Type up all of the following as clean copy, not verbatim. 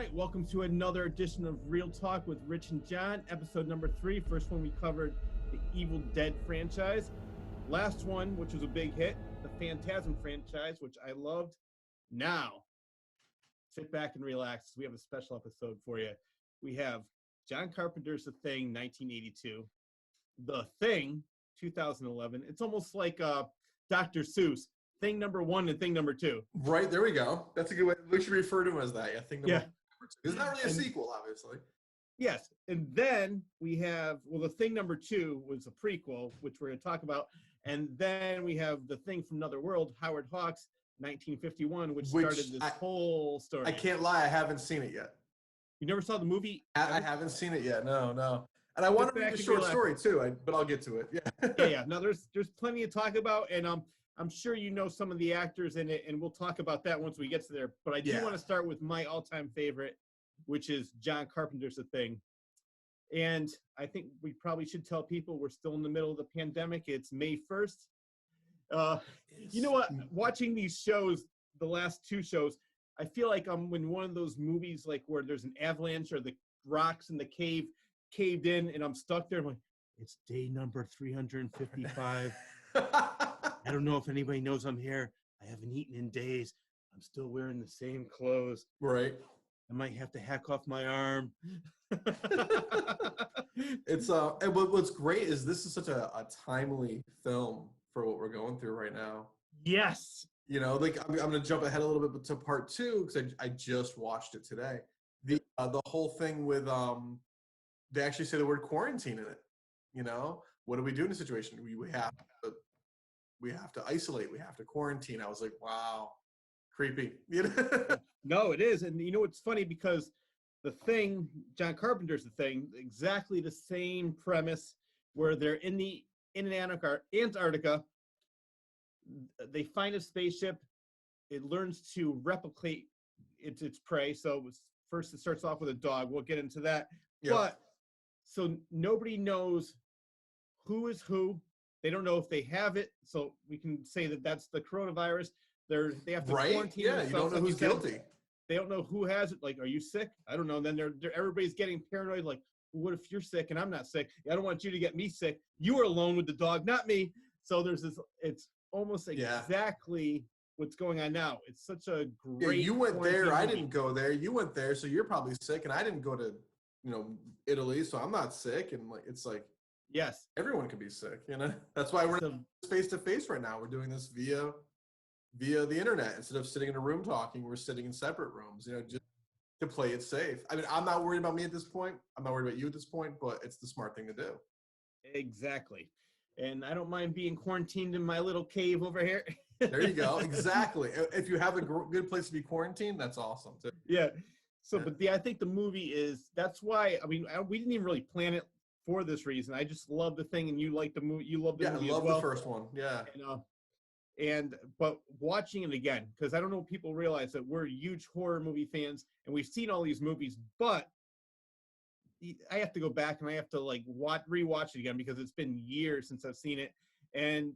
right, welcome to another edition of Real Talk with Rich and John, episode number 3. First one we covered the Evil Dead franchise. Last one, which was a big hit, the Phantasm franchise, which I loved. Now, sit back and relax. We have a special episode for you. We have John Carpenter's The Thing, 1982. The Thing, 2011. It's almost like Dr. Seuss. Thing number 1 and thing number 2. Right, there we go. That's a good way. We should refer to him as that. Yeah, thing number 2. It's not really a And, sequel, obviously. Yes, and then we have, the Thing number 2 was a prequel, which we're going to talk about, and then we have The Thing from Another World, Howard Hawks, 1951, which started this whole story. I can't lie, I haven't seen it yet. You never saw the movie? I haven't seen it yet. No. And I want to read a short story too, but I'll get to it. Yeah. Yeah. No, there's plenty to talk about, and I'm sure you know some of the actors in it, and we'll talk about that once we get to there. But I do want to start with my all-time favorite, which is John Carpenter's The Thing. And I think we probably should tell people we're still in the middle of the pandemic. It's May 1st. You know what? Watching these shows, the last 2 shows, I feel like I'm in one of those movies like where there's an avalanche or the rocks in the cave caved in, and I'm stuck there. I'm like, it's day number 355. I don't know if anybody knows I'm here. I haven't eaten in days. I'm still wearing the same clothes. Right. I might have to hack off my arm. It's and what's great is this is such a timely film for what we're going through right now. Yes. You know, like I'm going to jump ahead a little bit to part 2 because I just watched it today. The whole thing with they actually say the word quarantine in it. You know, what do we do in a situation? We have to isolate. We have to quarantine. I was like, wow, creepy. You know? No, it is. And you know, it's funny because The Thing, John Carpenter's The Thing, exactly the same premise where they're in Antarctica. They find a spaceship. It learns to replicate its prey. So first it starts off with a dog. We'll get into that. Yeah. But so nobody knows who is who. They don't know if they have it, so we can say that that's the coronavirus. They have to quarantine themselves. You don't know who's guilty. They don't know who has it. Like, are you sick? I don't know. And then everybody's getting paranoid. Like, well, what if you're sick and I'm not sick? I don't want you to get me sick. You were alone with the dog, not me. So there's this. It's almost exactly what's going on now. It's such a great. You went there. I didn't go there. You went there, so you're probably sick, and I didn't go to, Italy, so I'm not sick. And it's like. Yes. Everyone can be sick, That's why we're face to face right now. We're doing this via the internet. Instead of sitting in a room talking, we're sitting in separate rooms, just to play it safe. I mean, I'm not worried about me at this point. I'm not worried about you at this point, but it's the smart thing to do. Exactly. And I don't mind being quarantined in my little cave over here. There you go. Exactly. If you have a good place to be quarantined, that's awesome too. Yeah. So, but I think the movie that's why, we didn't even really plan it for this reason. I just love The Thing, and you like the movie. You love the movie I love as well. The first one. Yeah. But watching it again, because I don't know if people realize that we're huge horror movie fans, and we've seen all these movies, but I have to go back and I have to rewatch it again because it's been years since I've seen it. And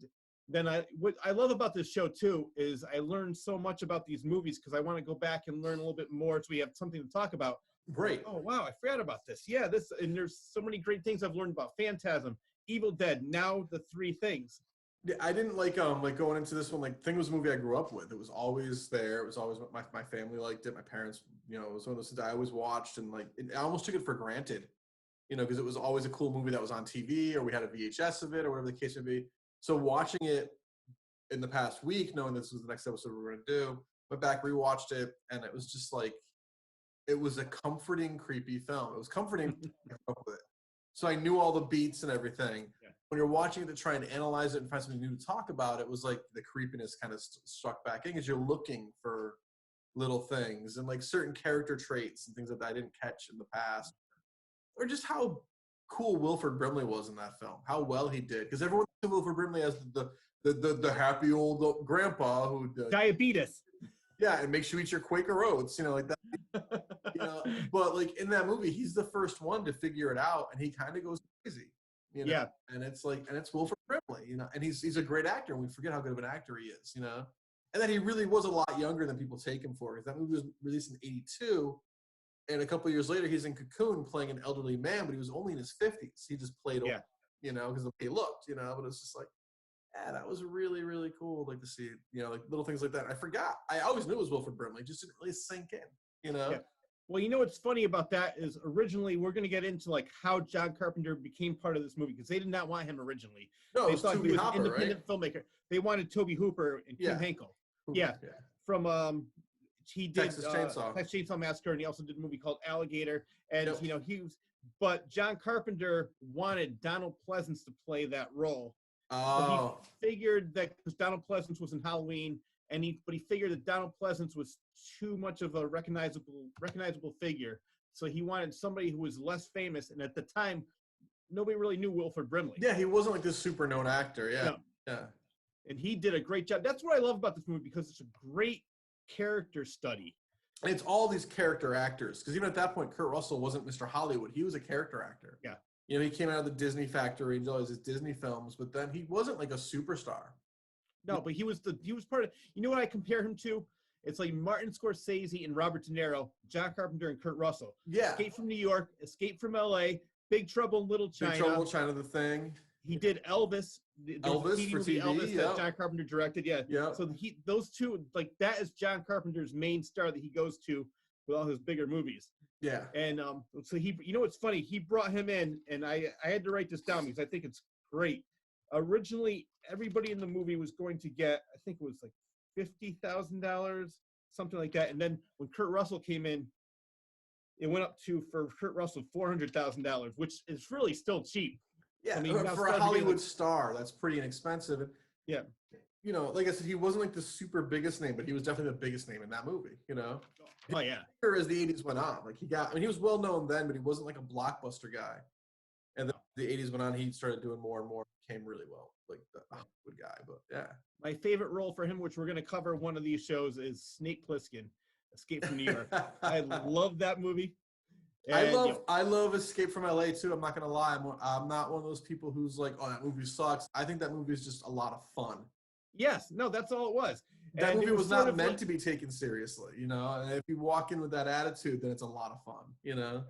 then what I love about this show too is I learned so much about these movies because I want to go back and learn a little bit more so we have something to talk about. Great. Oh, wow, I forgot about this. Yeah, and there's so many great things I've learned about Phantasm, Evil Dead, now The Three Things. Yeah, I didn't like going into this one. Thing was a movie I grew up with. It was always there. It was always my family liked it. My parents, it was one of those things I always watched, and I almost took it for granted, because it was always a cool movie that was on TV, or we had a VHS of it, or whatever the case may be. So watching it in the past week, knowing this was the next episode we were going to do, went back, rewatched it, and it was just it was a comforting, creepy film. It was comforting to up with it. So I knew all the beats and everything. Yeah. When you're watching it to try and analyze it and find something new to talk about, it was like the creepiness kind of struck back in because you're looking for little things and certain character traits and things that I didn't catch in the past. Or just how cool Wilford Brimley was in that film, how well he did. Because everyone thinks of Wilford Brimley as the happy old grandpa who diabetes. Yeah, and makes you eat your Quaker oats, like that. But in that movie, he's the first one to figure it out, and he kind of goes crazy. Yeah. And it's Wilford Brimley, and he's a great actor, and we forget how good of an actor he is, and that he really was a lot younger than people take him for. Because that movie was released in '82, And a couple of years later, he's in Cocoon playing an elderly man, but he was only in his 50s. He just played, you know, because of the way he looked, you know. But it's just like, yeah, that was really, really cool. Like to see, you know, like little things like that. I forgot. I always knew it was Wilford Brimley, just didn't really sink in, you know. Yeah. Well, you know what's funny about that is originally we're going to get into like how John Carpenter became part of this movie because they did not want him originally. No, they it was thought Tobe he was Hooper, an independent filmmaker. They wanted Tobe Hooper and Kim Henkel. Hooper, From he did Texas Chainsaw Massacre, and he also did a movie called Alligator. And you know but John Carpenter wanted Donald Pleasance to play that role. Oh, so he figured that because Donald Pleasance was in Halloween, but he figured that Donald Pleasance was too much of a recognizable figure. So he wanted somebody who was less famous, and at the time, nobody really knew Wilford Brimley. Yeah, he wasn't like this super known actor. Yeah, yeah. And he did a great job. That's what I love about this movie because it's a great character study. And it's all these character actors because even at that point, Kurt Russell wasn't Mr. Hollywood. He was a character actor. Yeah. You know, he came out of the Disney factory, he did all his Disney films, but then he wasn't like a superstar. No, but he was part of. You know what I compare him to? It's like Martin Scorsese and Robert De Niro, John Carpenter and Kurt Russell. Yeah. Escape from New York, Escape from L.A., Big Trouble in Little China. Big Trouble in China, The Thing. He did Elvis. Elvis for TV, Elvis that John Carpenter directed. Yeah. So those two, like that is John Carpenter's main star that he goes to with all his bigger movies. Yeah. And so you know what's funny? He brought him in, and I had to write this down because I think it's great. Originally, everybody in the movie was going to get, I think it was like $50,000, something like that. And then when Kurt Russell came in, it went up to, for Kurt Russell, $400,000, which is really still cheap. Yeah, I mean, for a Hollywood star, that's pretty inexpensive. Yeah. You know, like I said, he wasn't like the super biggest name, but he was definitely the biggest name in that movie, you know? Oh, yeah. As the 80s went on, like he was well known then, but he wasn't like a blockbuster guy. And then the 80s went on, he started doing more and more, became really well, like the Hollywood guy, but yeah. My favorite role for him, which we're going to cover one of these shows, is Snake Plissken, Escape from New York. I love that movie. And, I love Escape from LA too. I'm not gonna lie. I'm not one of those people who's like, oh, that movie sucks. I think that movie is just a lot of fun. Yes, no, that's all it was. That movie was not meant to be taken seriously, you know. And if you walk in with that attitude, then it's a lot of fun, you know.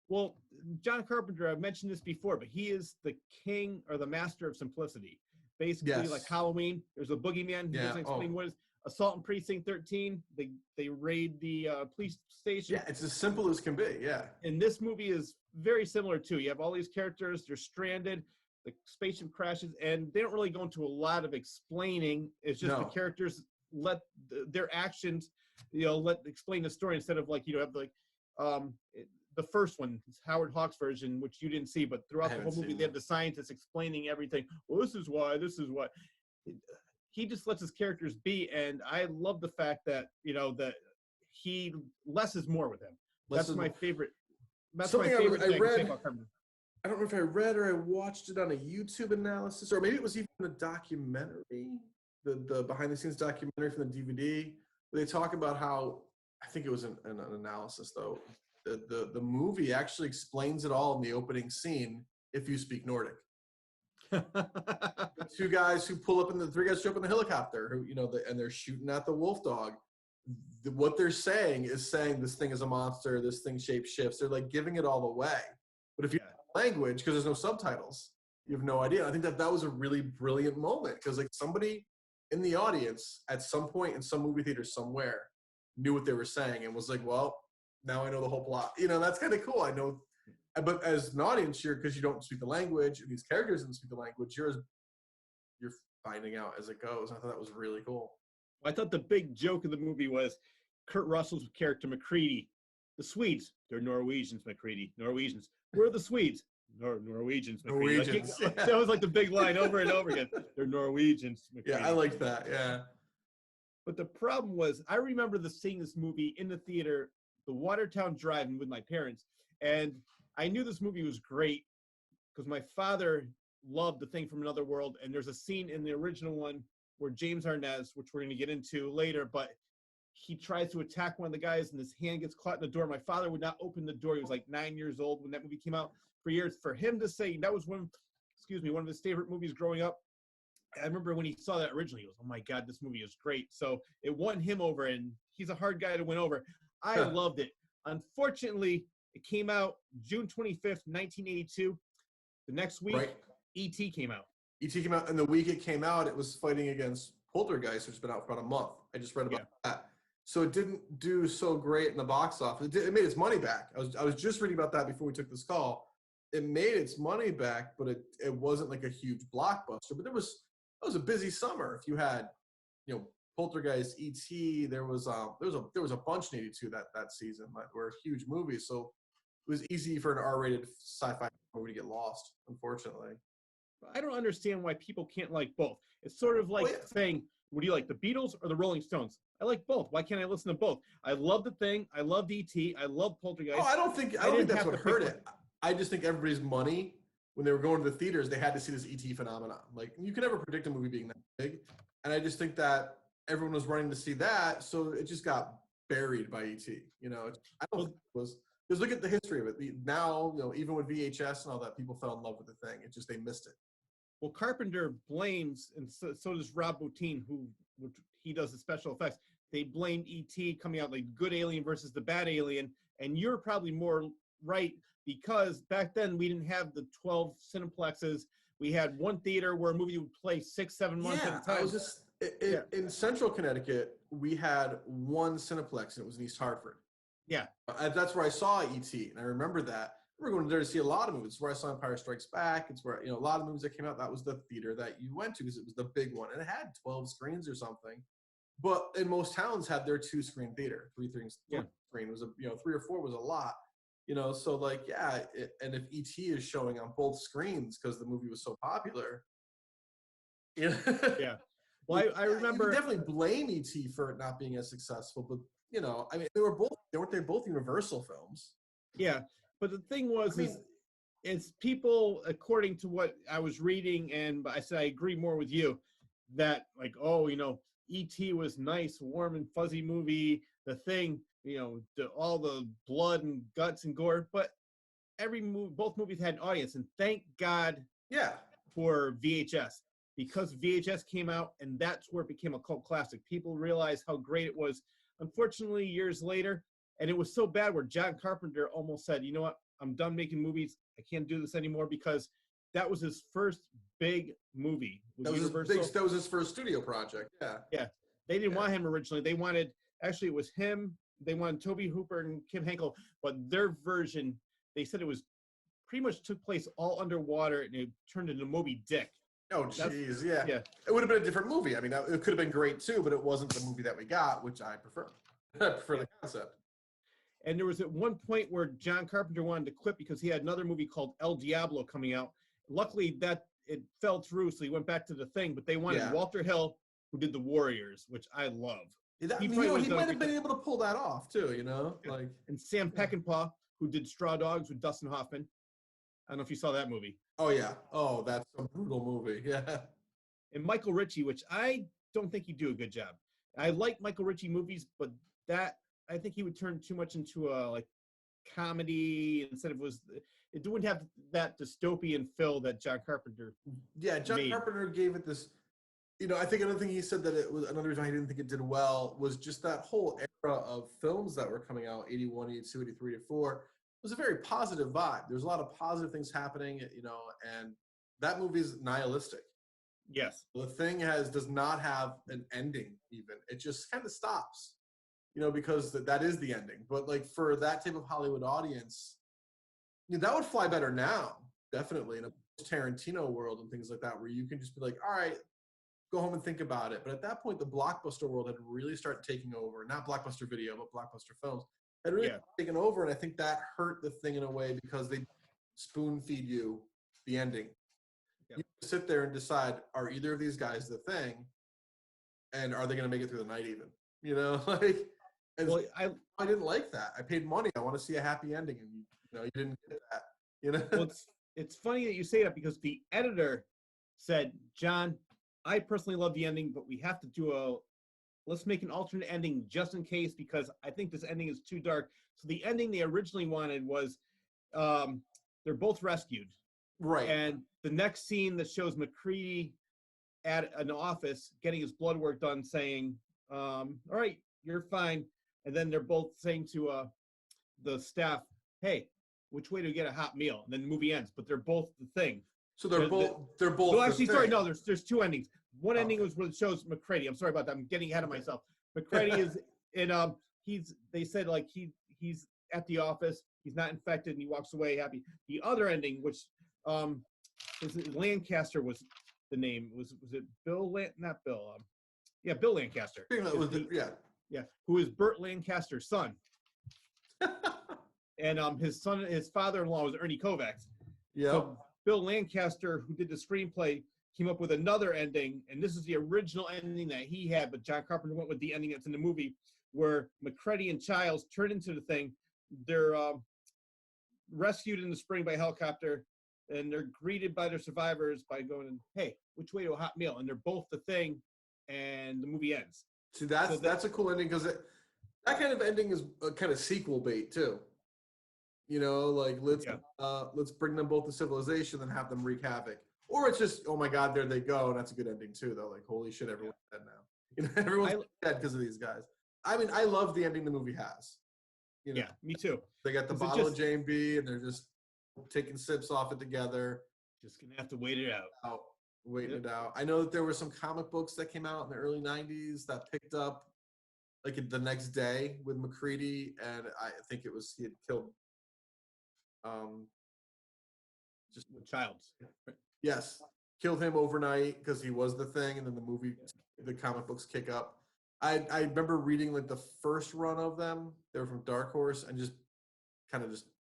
Well, John Carpenter, I've mentioned this before, but he is the king or the master of simplicity. Basically, like Halloween, there's a boogeyman. He doesn't explain what is. Assault in Precinct 13, they raid the police station. Yeah, it's as simple as can be, yeah. And this movie is very similar too. You have all these characters, they're stranded, the spaceship crashes, and they don't really go into a lot of explaining. It's just the characters let their actions, explain the story instead of like, have like, the first one, Howard Hawks' version, which you didn't see, but throughout the whole movie, they have the scientists explaining everything. Well, this is why, he just lets his characters be, and I love the fact that that he less is more with him. That's my favorite. That's my favorite thing. I don't know if I read or I watched it on a YouTube analysis, or maybe it was even a documentary, the behind the scenes documentary from the DVD, where they talk about how, I think it was an analysis though. The movie actually explains it all in the opening scene if you speak Nordic. The three guys who show up in the helicopter, who and they're shooting at the wolf dog. What they're saying is this thing is a monster, this thing shape shifts. They're like giving it all away. But if you have language, because there's no subtitles, you have no idea. I think that was a really brilliant moment because like somebody in the audience at some point in some movie theater somewhere knew what they were saying and was like, well, now I know the whole plot. That's kind of cool. I know. But as an audience, because you don't speak the language, and these characters don't speak the language, you're finding out as it goes. I thought that was really cool. I thought the big joke of the movie was Kurt Russell's character McCready. The Swedes, they're Norwegians, McCready. Norwegians. Where are the Swedes? Norwegians, McCready. Norwegians. That was like the big line over and over again. They're Norwegians, McCready. Yeah, I like that. Yeah. But the problem was, I remember seeing this movie in the theater, the Watertown Drive-In with my parents, and I knew this movie was great because my father loved The Thing from Another World, and there's a scene in the original one where James Arnaz, which we're going to get into later, but he tries to attack one of the guys, and his hand gets caught in the door. My father would not open the door. He was like 9 years old when that movie came out. For years, for him to say that was one of his favorite movies growing up. I remember when he saw that originally, he was, oh my God, this movie is great. So it won him over, and he's a hard guy to win over. I loved it. Unfortunately, it came out June 25th, 1982. The next week, Right. E.T. came out. E.T. came out, and the week it came out, it was fighting against Poltergeist, which has been out for about a month. I just read about that. So it didn't do so great in the box office. It made its money back. I was just reading about that before we took this call. It made its money back, but it wasn't like a huge blockbuster. But it was a busy summer. If you had, Poltergeist, E.T., there was a bunch in '82 that season that were huge movies. So it was easy for an R-rated sci-fi movie to get lost, unfortunately. I don't understand why people can't like both. It's sort of like saying, would you like the Beatles or the Rolling Stones? I like both. Why can't I listen to both? I love The Thing. I love E.T. I love Poltergeist. Oh, I don't think that's what hurt it. I just think everybody's money, when they were going to the theaters, they had to see this E.T. phenomenon. Like, you can never predict a movie being that big. And I just think that everyone was running to see that, so it just got buried by E.T. I don't think it was. Because look at the history of it. Now, even with VHS and all that, people fell in love with the thing. It's just they missed it. Well, Carpenter blames, and so does Rob Bottin, he does the special effects. They blamed E.T. coming out like good alien versus the bad alien, and you're probably more right because back then we didn't have the 12 cineplexes. We had one theater where a movie would play 6-7 months at a time. In Central Connecticut, we had one Cineplex, and it was in East Hartford. Yeah. That's where I saw E.T., and I remember that. We were going there to see a lot of movies. It's where I saw Empire Strikes Back. It's where, a lot of movies that came out, that was the theater that you went to because it was the big one. And it had 12 screens or something. But in most towns had their 2-screen theater. 3 screen was 3 or 4 was a lot. So like, and if E.T. is showing on both screens because the movie was so popular. Yeah. Well, I remember. You definitely blame E.T. for it not being as successful. But, weren't they both Universal films? Yeah. But the thing was, it's people, according to what I was reading, and I said I agree more with you, that like, E.T. was nice, warm and fuzzy movie. The Thing, all the blood and guts and gore, but both movies had an audience, and thank God, for VHS, because VHS came out, and that's where it became a cult classic. People realized how great it was. Unfortunately, years later. And it was so bad where John Carpenter almost said, you know what, I'm done making movies. I can't do this anymore because that was his first big movie. That was his first studio project. Yeah. Yeah. They didn't want him originally. They wanted, actually it was him. They wanted Tobe Hooper and Kim Henkel, but their version, they said it was pretty much took place all underwater and it turned into Moby Dick. Oh, jeez. Yeah. It would have been a different movie. I mean, it could have been great too, but it wasn't the movie that we got, which I prefer. I prefer the concept. And there was at one point where John Carpenter wanted to quit because he had another movie called El Diablo coming out. Luckily, it fell through, so he went back to The Thing. But they wanted Walter Hill, who did The Warriors, which I love. He might have been able to pull that off too, And Sam Peckinpah, who did Straw Dogs with Dustin Hoffman. I don't know if you saw that movie. Oh yeah. Oh, that's a brutal movie. Yeah. And Michael Ritchie, which I don't think he'd do a good job. I like Michael Ritchie movies, but I think he would turn too much into a comedy instead of it wouldn't have that dystopian feel that John Carpenter. Yeah, John Carpenter gave it this. I think another thing he said that it was another reason I didn't think it did well was just that whole era of films that were coming out 81, 82, 83, 84 was a very positive vibe. There's a lot of positive things happening, and that movie is nihilistic. Yes, The Thing does not have an ending. Even it just kind of stops. Because that is the ending. But like for that type of Hollywood audience, that would fly better now, definitely in a Tarantino world and things like that, where you can just be like, all right, go home and think about it. But at that point, the blockbuster world had really started taking over. Not Blockbuster Video, but Blockbuster Films had really taken over. And I think that hurt The Thing in a way because they spoon feed you the ending. Yeah. You sit there and decide, are either of these guys The Thing? And are they going to make it through the night even? I didn't like that. I paid money. I want to see a happy ending, and you didn't get that. Well, it's funny that you say that because the editor said, John, I personally love the ending, but we have to let's make an alternate ending just in case because I think this ending is too dark. So the ending they originally wanted was they're both rescued. Right. And the next scene that shows McCready at an office getting his blood work done saying, all right, you're fine. And then they're both saying to the staff, hey, which way to get a hot meal? And then the movie ends, but they're both the thing. So they're both. No, actually, sorry, thing. no. There's two endings. One ending was where it shows McCready. I'm sorry about that. I'm getting ahead of myself. McCready is in they said like he's at the office. He's not infected, and he walks away happy. The other ending, which is Lancaster was the name. Was it Bill? Not Bill. Yeah, Bill Lancaster. Yeah, who is Burt Lancaster's son. And his father-in-law was Ernie Kovacs. Yeah. So Bill Lancaster, who did the screenplay, came up with another ending, and this is the original ending that he had, but John Carpenter went with the ending that's in the movie, where McCready and Childs turn into the thing. They're rescued in the spring by helicopter, and they're greeted by their survivors by going, hey, which way to a hot meal? And they're both the thing, and the movie ends. See, that's a cool ending, because that kind of ending is a kind of sequel bait too. You know, like let's bring them both to civilization and have them wreak havoc. Or it's just, oh my God, there they go, and that's a good ending too, though. Like, holy shit, everyone's dead now. You know, everyone's dead because of these guys. I mean, I love the ending the movie has. You know, yeah, me too. They got the bottle of J&B, and they're just taking sips off it together. Just gonna have to wait it out. Waiting it out. I know that there were some comic books that came out in the early '90s that picked up like the next day with McCready, and I think it was he had killed. Just with Childs. Yes, killed him overnight because he was the thing, and then the comic books kick up. I remember reading like the first run of them. They were from Dark Horse, and just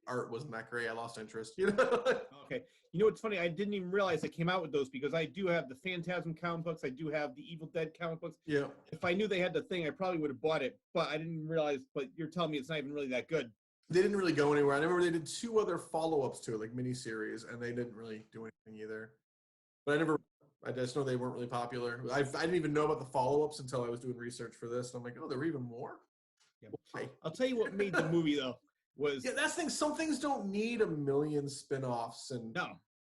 art wasn't that great. I lost interest. You know. Okay. You know what's funny? I didn't even realize it came out with those, because I do have the Phantasm comic books. I do have the Evil Dead comic books. Yeah. If I knew they had the thing, I probably would have bought it, but I didn't realize. But you're telling me it's not even really that good. They didn't really go anywhere. I remember they did 2 other follow-ups to it, like miniseries, and they didn't really do anything either. But I just know they weren't really popular. I didn't even know about the follow-ups until I was doing research for this. And I'm like, oh, there were even more? Yeah. Why? I'll tell you what made the movie, though, was... Yeah, that's the thing. Some things don't need a million spin-offs and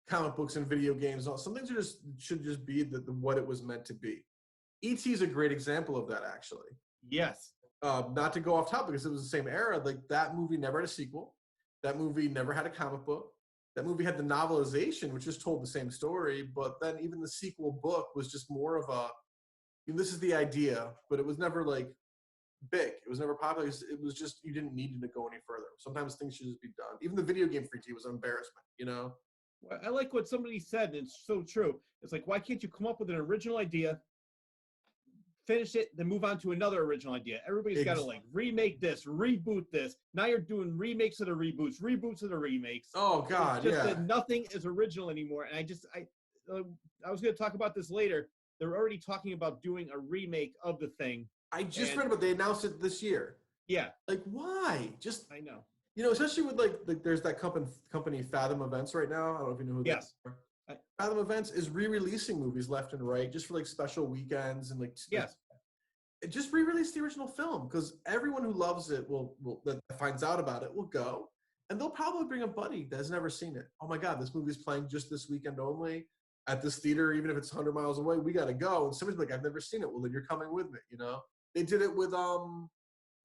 comic books and video games. Some things should just be what it was meant to be. E.T. is a great example of that, actually. Yes. Not to go off topic, because it was the same era. Like, that movie never had a sequel. That movie never had a comic book. That movie had the novelization, which just told the same story. But then even the sequel book was just more of this is the idea, but it was never like big. It was never popular. It was just, you didn't need to go any further. Sometimes things should just be done. Even the video game for E.T. was an embarrassment, you know? I like what somebody said, and it's so true. It's like, why can't you come up with an original idea, finish it, then move on to another original idea? Everybody's got to like remake this, reboot this. Now you're doing remakes of the reboots of the remakes. Oh God, it's just that nothing is original anymore. And I was going to talk about this later. They're already talking about doing a remake of the thing. I just read about. They announced it this year. Yeah. Like, why? I know. You know, especially with like there's that company Fathom Events right now. I don't know if you know who. Yes. Fathom Events is re-releasing movies left and right just for like special weekends and like. Yes. Just re-release the original film, because everyone who loves it that finds out about it will go, and they'll probably bring a buddy that has never seen it. Oh my God, this movie's playing just this weekend only at this theater, even if it's 100 miles away. We got to go. And somebody's like, I've never seen it. Well, then you're coming with me. You know, they did it with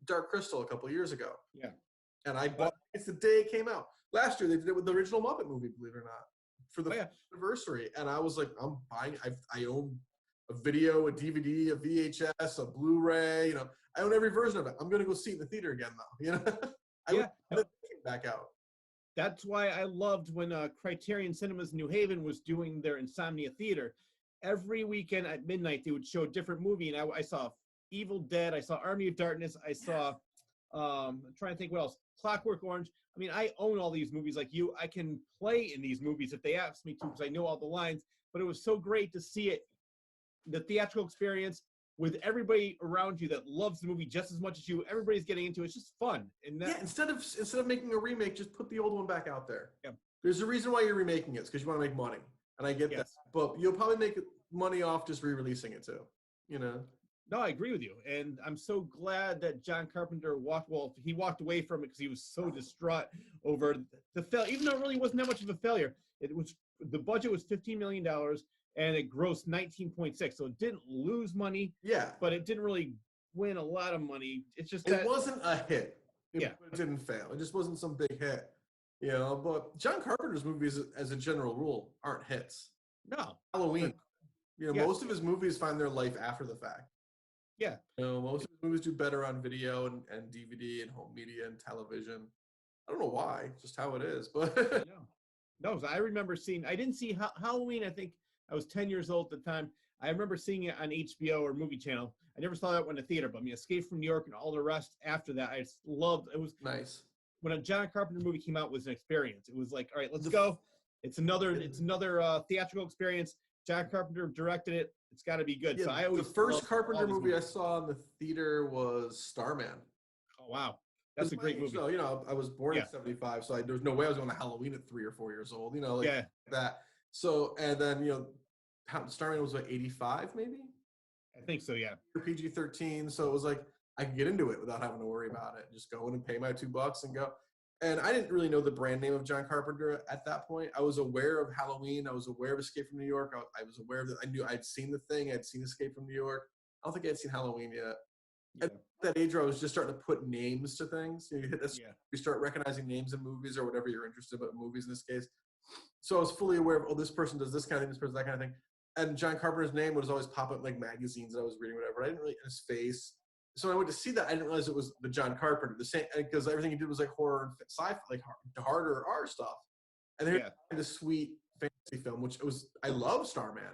Dark Crystal a couple of years ago. Yeah, and I bought it the day it came out. Last year they did it with the original Muppet movie, believe it or not, for the anniversary. And I was like, I'm buying. I own a video, a DVD, a VHS, a Blu-ray. You know, I own every version of it. I'm gonna go see it in the theater again, though. You know, I would back out. That's why I loved when Criterion Cinemas New Haven was doing their Insomnia Theater. Every weekend at midnight, they would show a different movie, and I saw Evil Dead, I saw Army of Darkness, I saw, I'm trying to think what else, Clockwork Orange. I mean, I own all these movies like you. I can play in these movies if they ask me to, because I know all the lines. But it was so great to see it, the theatrical experience, with everybody around you that loves the movie just as much as you. Everybody's getting into it. It's just fun. And instead of making a remake, just put the old one back out there. Yeah. There's a reason why you're remaking it. It's because you want to make money. And I get that. But you'll probably make money off just re-releasing it too. You know? No, I agree with you. And I'm so glad that John Carpenter walked away from it because he was so distraught over the failure. Even though it really wasn't that much of a failure. The budget was $15 million. And it grossed 19.6, so it didn't lose money. Yeah, but it didn't really win a lot of money. It's just it wasn't a hit. Yeah. It didn't fail. It just wasn't some big hit, you know. But John Carpenter's movies, as a general rule, aren't hits. No. Halloween, you know, Yes. most of his movies find their life after the fact. Yeah. You know, most of his movies do better on video and DVD and home media and television. I don't know why, just how it is, but No, I remember seeing. I didn't see Halloween. I think I was 10 years old at the time. I remember seeing it on HBO or Movie Channel. I never saw that one in the theater, but I mean, Escape from New York and all the rest after that, I just loved. It was nice. When a John Carpenter movie came out, it was an experience. It was like, all right, let's go. It's another theatrical experience. John Carpenter directed it. It's got to be good. Yeah, so I always the first Carpenter movie I saw in the theater was Starman. Oh wow, that's a great movie. So, you know, I was born in '75, so there was no way I was going to Halloween at 3 or 4 years old. You know, like that. So, and then, you know, Starman was like 85, maybe. I think so. Yeah. PG-13, so it was like I could get into it without having to worry about it. Just go in and pay my $2 and go. And I didn't really know the brand name of John Carpenter at that point. I was aware of Halloween. I was aware of Escape from New York. I was aware that I knew I'd seen The Thing. I'd seen Escape from New York. I don't think I'd seen Halloween yet. Yeah. At that age where I was just starting to put names to things. You hit this, you start recognizing names in movies or whatever you're interested in, but movies in this case. So I was fully aware of, oh, this person does this kind of thing, this person that kind of thing. And John Carpenter's name would always pop up in like magazines that I was reading, whatever. I didn't really, his face. So when I went to see that, I didn't realize it was the John Carpenter, the same, because everything he did was like horror and sci-fi, like harder R stuff. And then the sweet fantasy film, which I love Starman,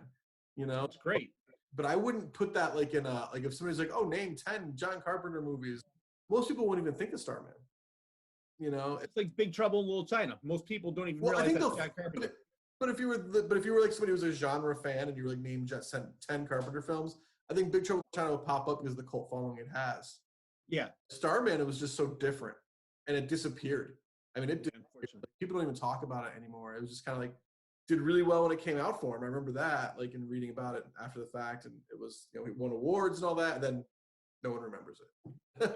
you know, it's great. But I wouldn't put that like in a, like if somebody's like, oh, name 10 John Carpenter movies, most people wouldn't even think of Starman. You know, it's like Big Trouble in Little China. Most people don't even realize that's John Carpenter. But if you were like somebody who was a genre fan and you were like name just 10 Carpenter films, I think Big Trouble in Little China will pop up because of the cult following it has. Yeah. Starman, it was just so different, and it disappeared. I mean, it did. People don't even talk about it anymore. It was just kind of like did really well when it came out for him. I remember that, like in reading about it after the fact, and it was, you know, he won awards and all that, and then no one remembers it. Yeah.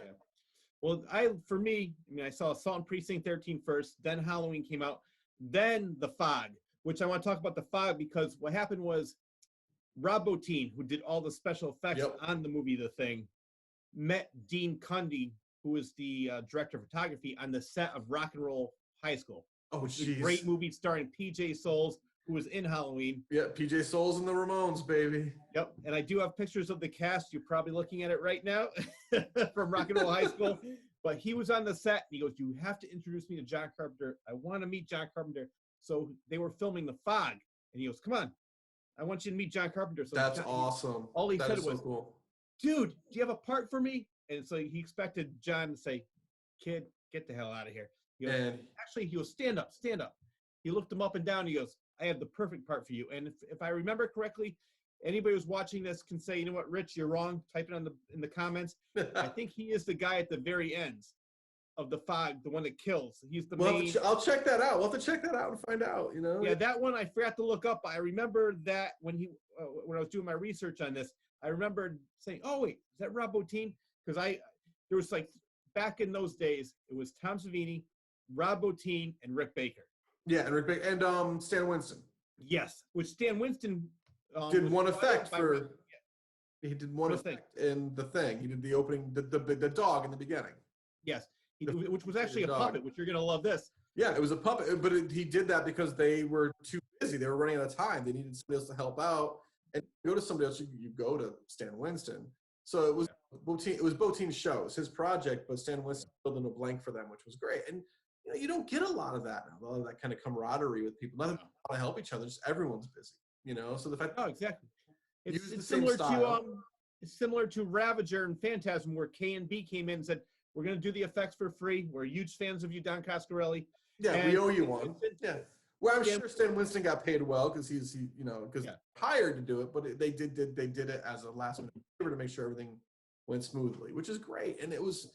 Well, for me, I mean, I saw Assault on Precinct 13 first, then Halloween came out, then The Fog, which I want to talk about The Fog because what happened was Rob Bottin, who did all the special effects on the movie The Thing, met Dean Cundy, who was the director of photography, on the set of Rock and Roll High School. Oh, jeez. Great movie starring PJ Souls, who was in Halloween. Yeah, PJ Souls and the Ramones, baby. Yep, and I do have pictures of the cast. You're probably looking at it right now from Rock and Roll High School. But he was on the set, and he goes, you have to introduce me to John Carpenter. I want to meet John Carpenter. So they were filming The Fog, and he goes, come on, I want you to meet John Carpenter. So that's awesome. All he said was, so cool. Dude, do you have a part for me? And so he expected John to say, kid, get the hell out of here. He goes, actually, he goes, stand up, stand up. He looked him up and down. He goes, I have the perfect part for you. And if I remember correctly, anybody who's watching this can say, you know what, Rich, you're wrong. Type it in the comments. I think he is the guy at the very end of The Fog, the one that kills. He's the main. I'll check that out. We'll have to check that out and find out, you know? Yeah, that one I forgot to look up. I remember that when I was doing my research on this, I remembered saying, oh, wait, is that Rob Bottin? Because there was like, back in those days, it was Tom Savini, Rob Bottin, and Rick Baker. Yeah, and Rick Baker, and Stan Winston. Yes, which Stan Winston did one effect for. He did one effect in The Thing. He did the opening, the dog in the beginning. Yes, which was actually a puppet, which you're going to love this. Yeah, it was a puppet, but he did that because they were too busy. They were running out of time. They needed somebody else to help out. And go to somebody else, you go to Stan Winston. So it was Bottin, it was Bottin's show. It was his project, but Stan Winston filled in a blank for them, which was great. And you know, you don't get a lot of that now, a lot of that kind of camaraderie with people. Not that people want to help each other, just everyone's busy, you know. So the fact exactly. It's similar to Ravager and Phantasm, where K&B came in and said, we're going to do the effects for free. We're huge fans of you, Don Coscarelli. Yeah, we owe you one. Yeah. Well, I'm sure Stan Winston got paid well because he hired to do it, but they did it as a last minute favor to make sure everything went smoothly, which is great. And it was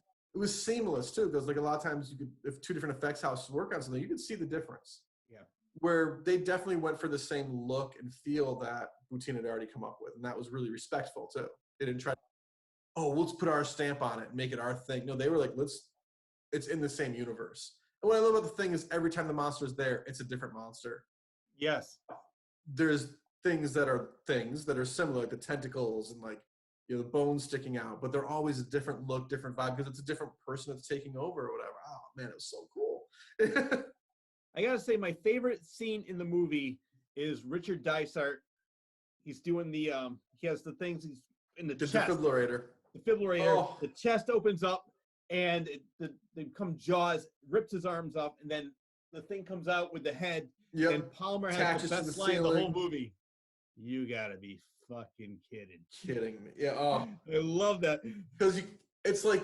seamless too, because like a lot of times you could, if two different effects houses work on something, you could see the difference. Yeah. Where they definitely went for the same look and feel that Bottin had already come up with, and that was really respectful too. They didn't try, let's put our stamp on it and make it our thing. No, they were like, it's in the same universe. And what I love about The Thing is every time the monster is there, it's a different monster. Yes. There's things that are similar, like the tentacles and like, you know, the bones sticking out, but they're always a different look, different vibe because it's a different person that's taking over or whatever. Oh man, it was so cool. I gotta say, my favorite scene in the movie is Richard Dysart. He's doing the he has the things, he's in the chest. Defibrillator. Defibrillator. Oh. The chest opens up, and they come jaws, rips his arms off, and then the thing comes out with the head. Yep. And Palmer has the best line in the whole movie. You gotta be fucking kidding me. Yeah. Oh, I love that because it's like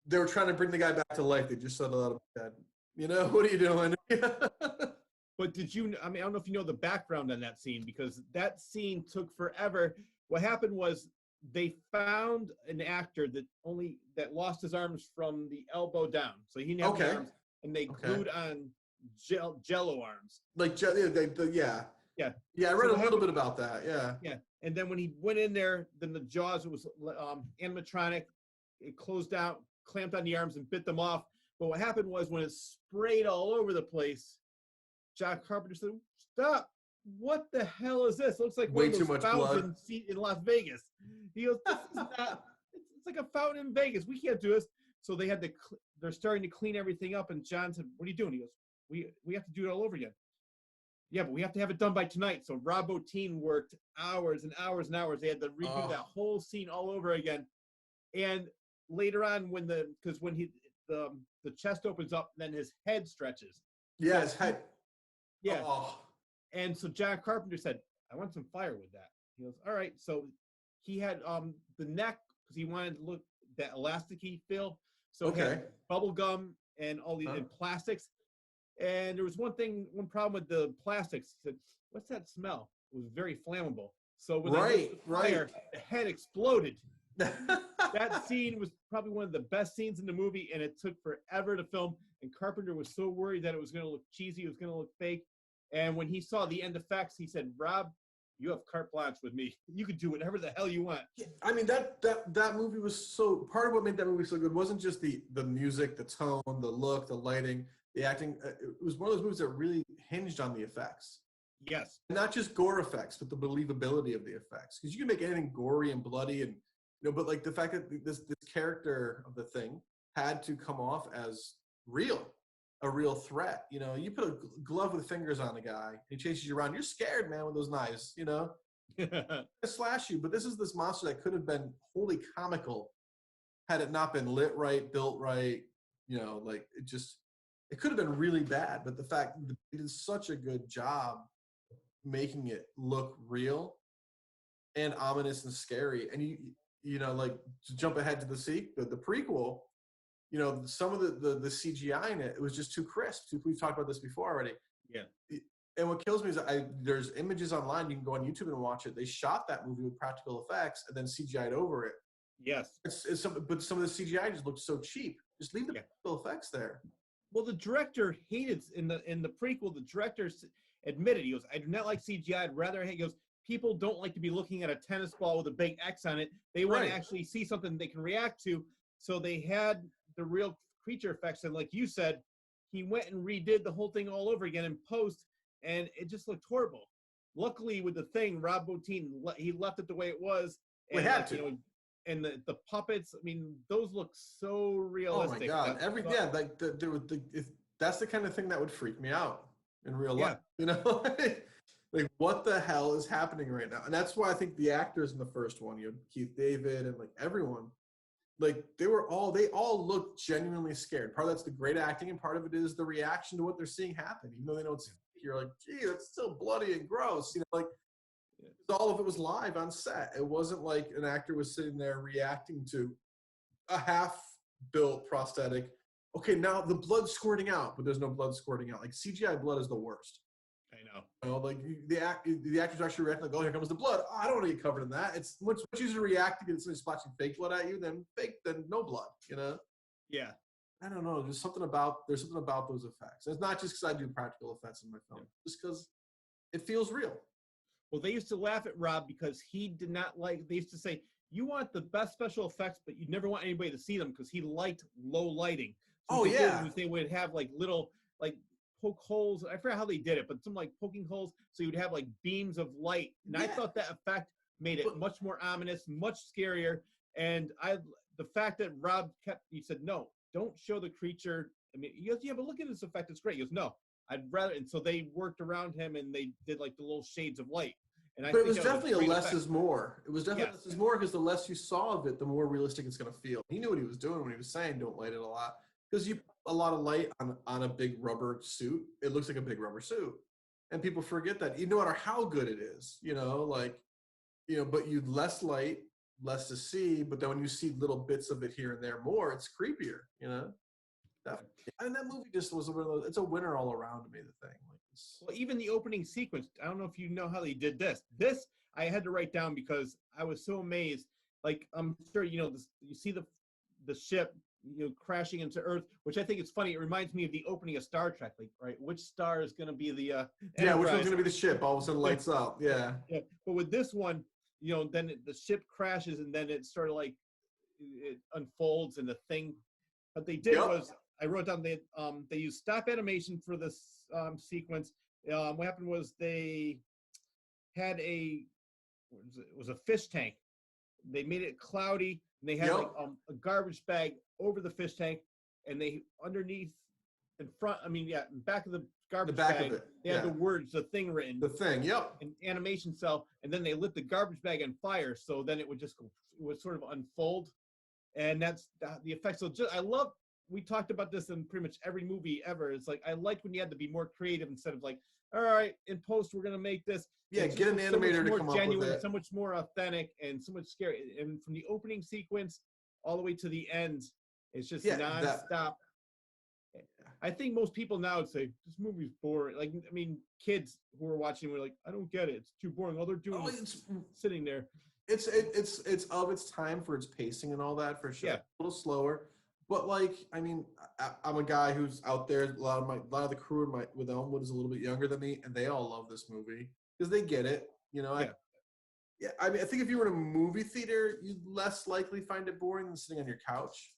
they were trying to bring the guy back to life. They just said a lot of that. You know, what are you doing? But did you, I mean, I don't know if you know the background on that scene, because that scene took forever. What happened was they found an actor that lost his arms from the elbow down. So he didn't have the arms, and they glued on jello arms. Like, yeah. Yeah. Yeah, I read a little bit about that. Yeah. Yeah. And then when he went in there, then the jaws, it was animatronic. It closed out, clamped on the arms, and bit them off. But what happened was when it sprayed all over the place, John Carpenter said, "Stop! What the hell is this? It looks like way one of too those much blood in Las Vegas." He goes, "This is not. It's like a fountain in Vegas. We can't do this." So they had to. They're starting to clean everything up, and John said, "What are you doing?" He goes, "We have to do it all over again." Yeah, but we have to have it done by tonight. So Rob Bottin worked hours and hours and hours. They had to redo that whole scene all over again. And later on, when the chest opens up, then his head stretches. Yeah, his head. Yeah. And so John Carpenter said, "I want some fire with that." He goes, "All right." So he had the neck, because he wanted to look that elasticy feel. So he had bubble gum and all these and plastics. And there was one problem with the plastics. He said, "What's that smell?" It was very flammable. So when they lit the fire, the head exploded. That scene was probably one of the best scenes in the movie, and it took forever to film. And Carpenter was so worried that it was going to look cheesy, it was going to look fake. And when he saw the end effects, he said, "Rob, you have carte blanche with me. You can do whatever the hell you want." Yeah, I mean, that movie was so, part of what made that movie so good wasn't just the music, the tone, the look, the lighting, the acting. It was one of those movies that really hinged on the effects. Yes. And not just gore effects, but the believability of the effects. Because you can make anything gory and bloody, and but like the fact that this character of the thing had to come off as a real threat. You know, you put a glove with fingers on a guy, he chases you around, you're scared, man, with those knives, you know? Slash you. But this is this monster that could have been wholly comical had it not been lit right, built right, you know, like it could have been really bad. But the fact that it did such a good job making it look real and ominous and scary. And you know, like, to jump ahead to the prequel, you know, some of the CGI in it was just too crisp. We've talked about this before already. Yeah. And what kills me is there's images online. You can go on YouTube and watch it. They shot that movie with practical effects and then CGI'd over it. Yes. But some of the CGI just looked so cheap. Just leave the practical effects there. Well, the director hated in the prequel. The director admitted, he goes, "I do not like CGI. I'd rather," he goes, "people don't like to be looking at a tennis ball with a big X on it. They want to actually see something they can react to." So they had the real creature effects, and like you said, he went and redid the whole thing all over again in post, and it just looked horrible. Luckily, with the thing, Rob Bottin, he left it the way it was. And, we had to. You know, and the puppets, I mean, those look so realistic. Oh my God! That's the kind of thing that would freak me out in real life. You know, like what the hell is happening right now? And that's why I think the actors in the first one, you know, Keith David and like everyone, like they all looked genuinely scared. Part of that's the great acting, and part of it is the reaction to what they're seeing happen. Even though they know you're like, gee, that's still bloody and gross. You know, like all of it was live on set. It wasn't like an actor was sitting there reacting to a half-built prosthetic. Okay, now the blood's squirting out, but there's no blood squirting out. Like CGI blood is the worst. I know. You know, like the actors actually react like, "Oh, here comes the blood. Oh, I don't want to get covered in that." It's much easier to react to somebody splashing fake blood at you than no blood. You know? Yeah. I don't know. There's something about those effects. It's not just because I do practical effects in my film, just because it feels real. Well, they used to laugh at Rob because he did not like. They used to say, "You want the best special effects, but you never want anybody to see them," because he liked low lighting. So they would have like little like poke holes. I forgot how they did it, but some like poking holes. So you'd have like beams of light, and I thought that effect made it much more ominous, much scarier. And the fact that Rob he said, no, don't show the creature. I mean, he goes, yeah, but look at this effect. It's great. He goes, no, I'd rather. And so they worked around him and they did like the little shades of light. And but it was definitely a less is more. It was definitely less is more because the less you saw of it, the more realistic it's going to feel. He knew what he was doing when he was saying don't light it a lot. Because you put a lot of light on a big rubber suit, it looks like a big rubber suit. And people forget that, no matter how good it is, but you less light, less to see, but then when you see little bits of it here and there more, it's creepier, And that movie just was it's a winner all around to me, the thing. Well, even the opening sequence, I don't know if you know how they did this. This I had to write down because I was so amazed. Like, I'm sure, you see the ship, crashing into Earth, which I think is funny. It reminds me of the opening of Star Trek, like, right? Which star is going to be the which one's going to be the ship? All of a sudden lights up. Yeah. Yeah. But with this one, then the ship crashes and then it sort of like it unfolds and the thing. What they did was, I wrote down they used stop animation for this sequence. What happened was they had it was a fish tank. They made it cloudy and they had like a garbage bag over the fish tank, and they underneath in back of the garbage bag, they had the words, the thing written. The thing, an animation cell, and then they lit the garbage bag on fire, so then it would just sort of unfold, and that's the effect. So we talked about this in pretty much every movie ever. It's like I liked when you had to be more creative instead of like, all right, in post we're gonna make this. Yeah, get an animator to come genuine, up with it. So much more authentic and so much scary. And from the opening sequence all the way to the end, it's just nonstop. I think most people now would say this movie's boring. Like, I mean, kids who are watching were like, I don't get it. It's too boring. All they're doing is sitting there. It's of its time for its pacing and all that, for sure. Yeah. A little slower. But like, I mean, I'm a guy who's out there. A lot of the crew with Elmwood is a little bit younger than me, and they all love this movie because they get it. I mean, I think if you were in a movie theater, you'd less likely find it boring than sitting on your couch.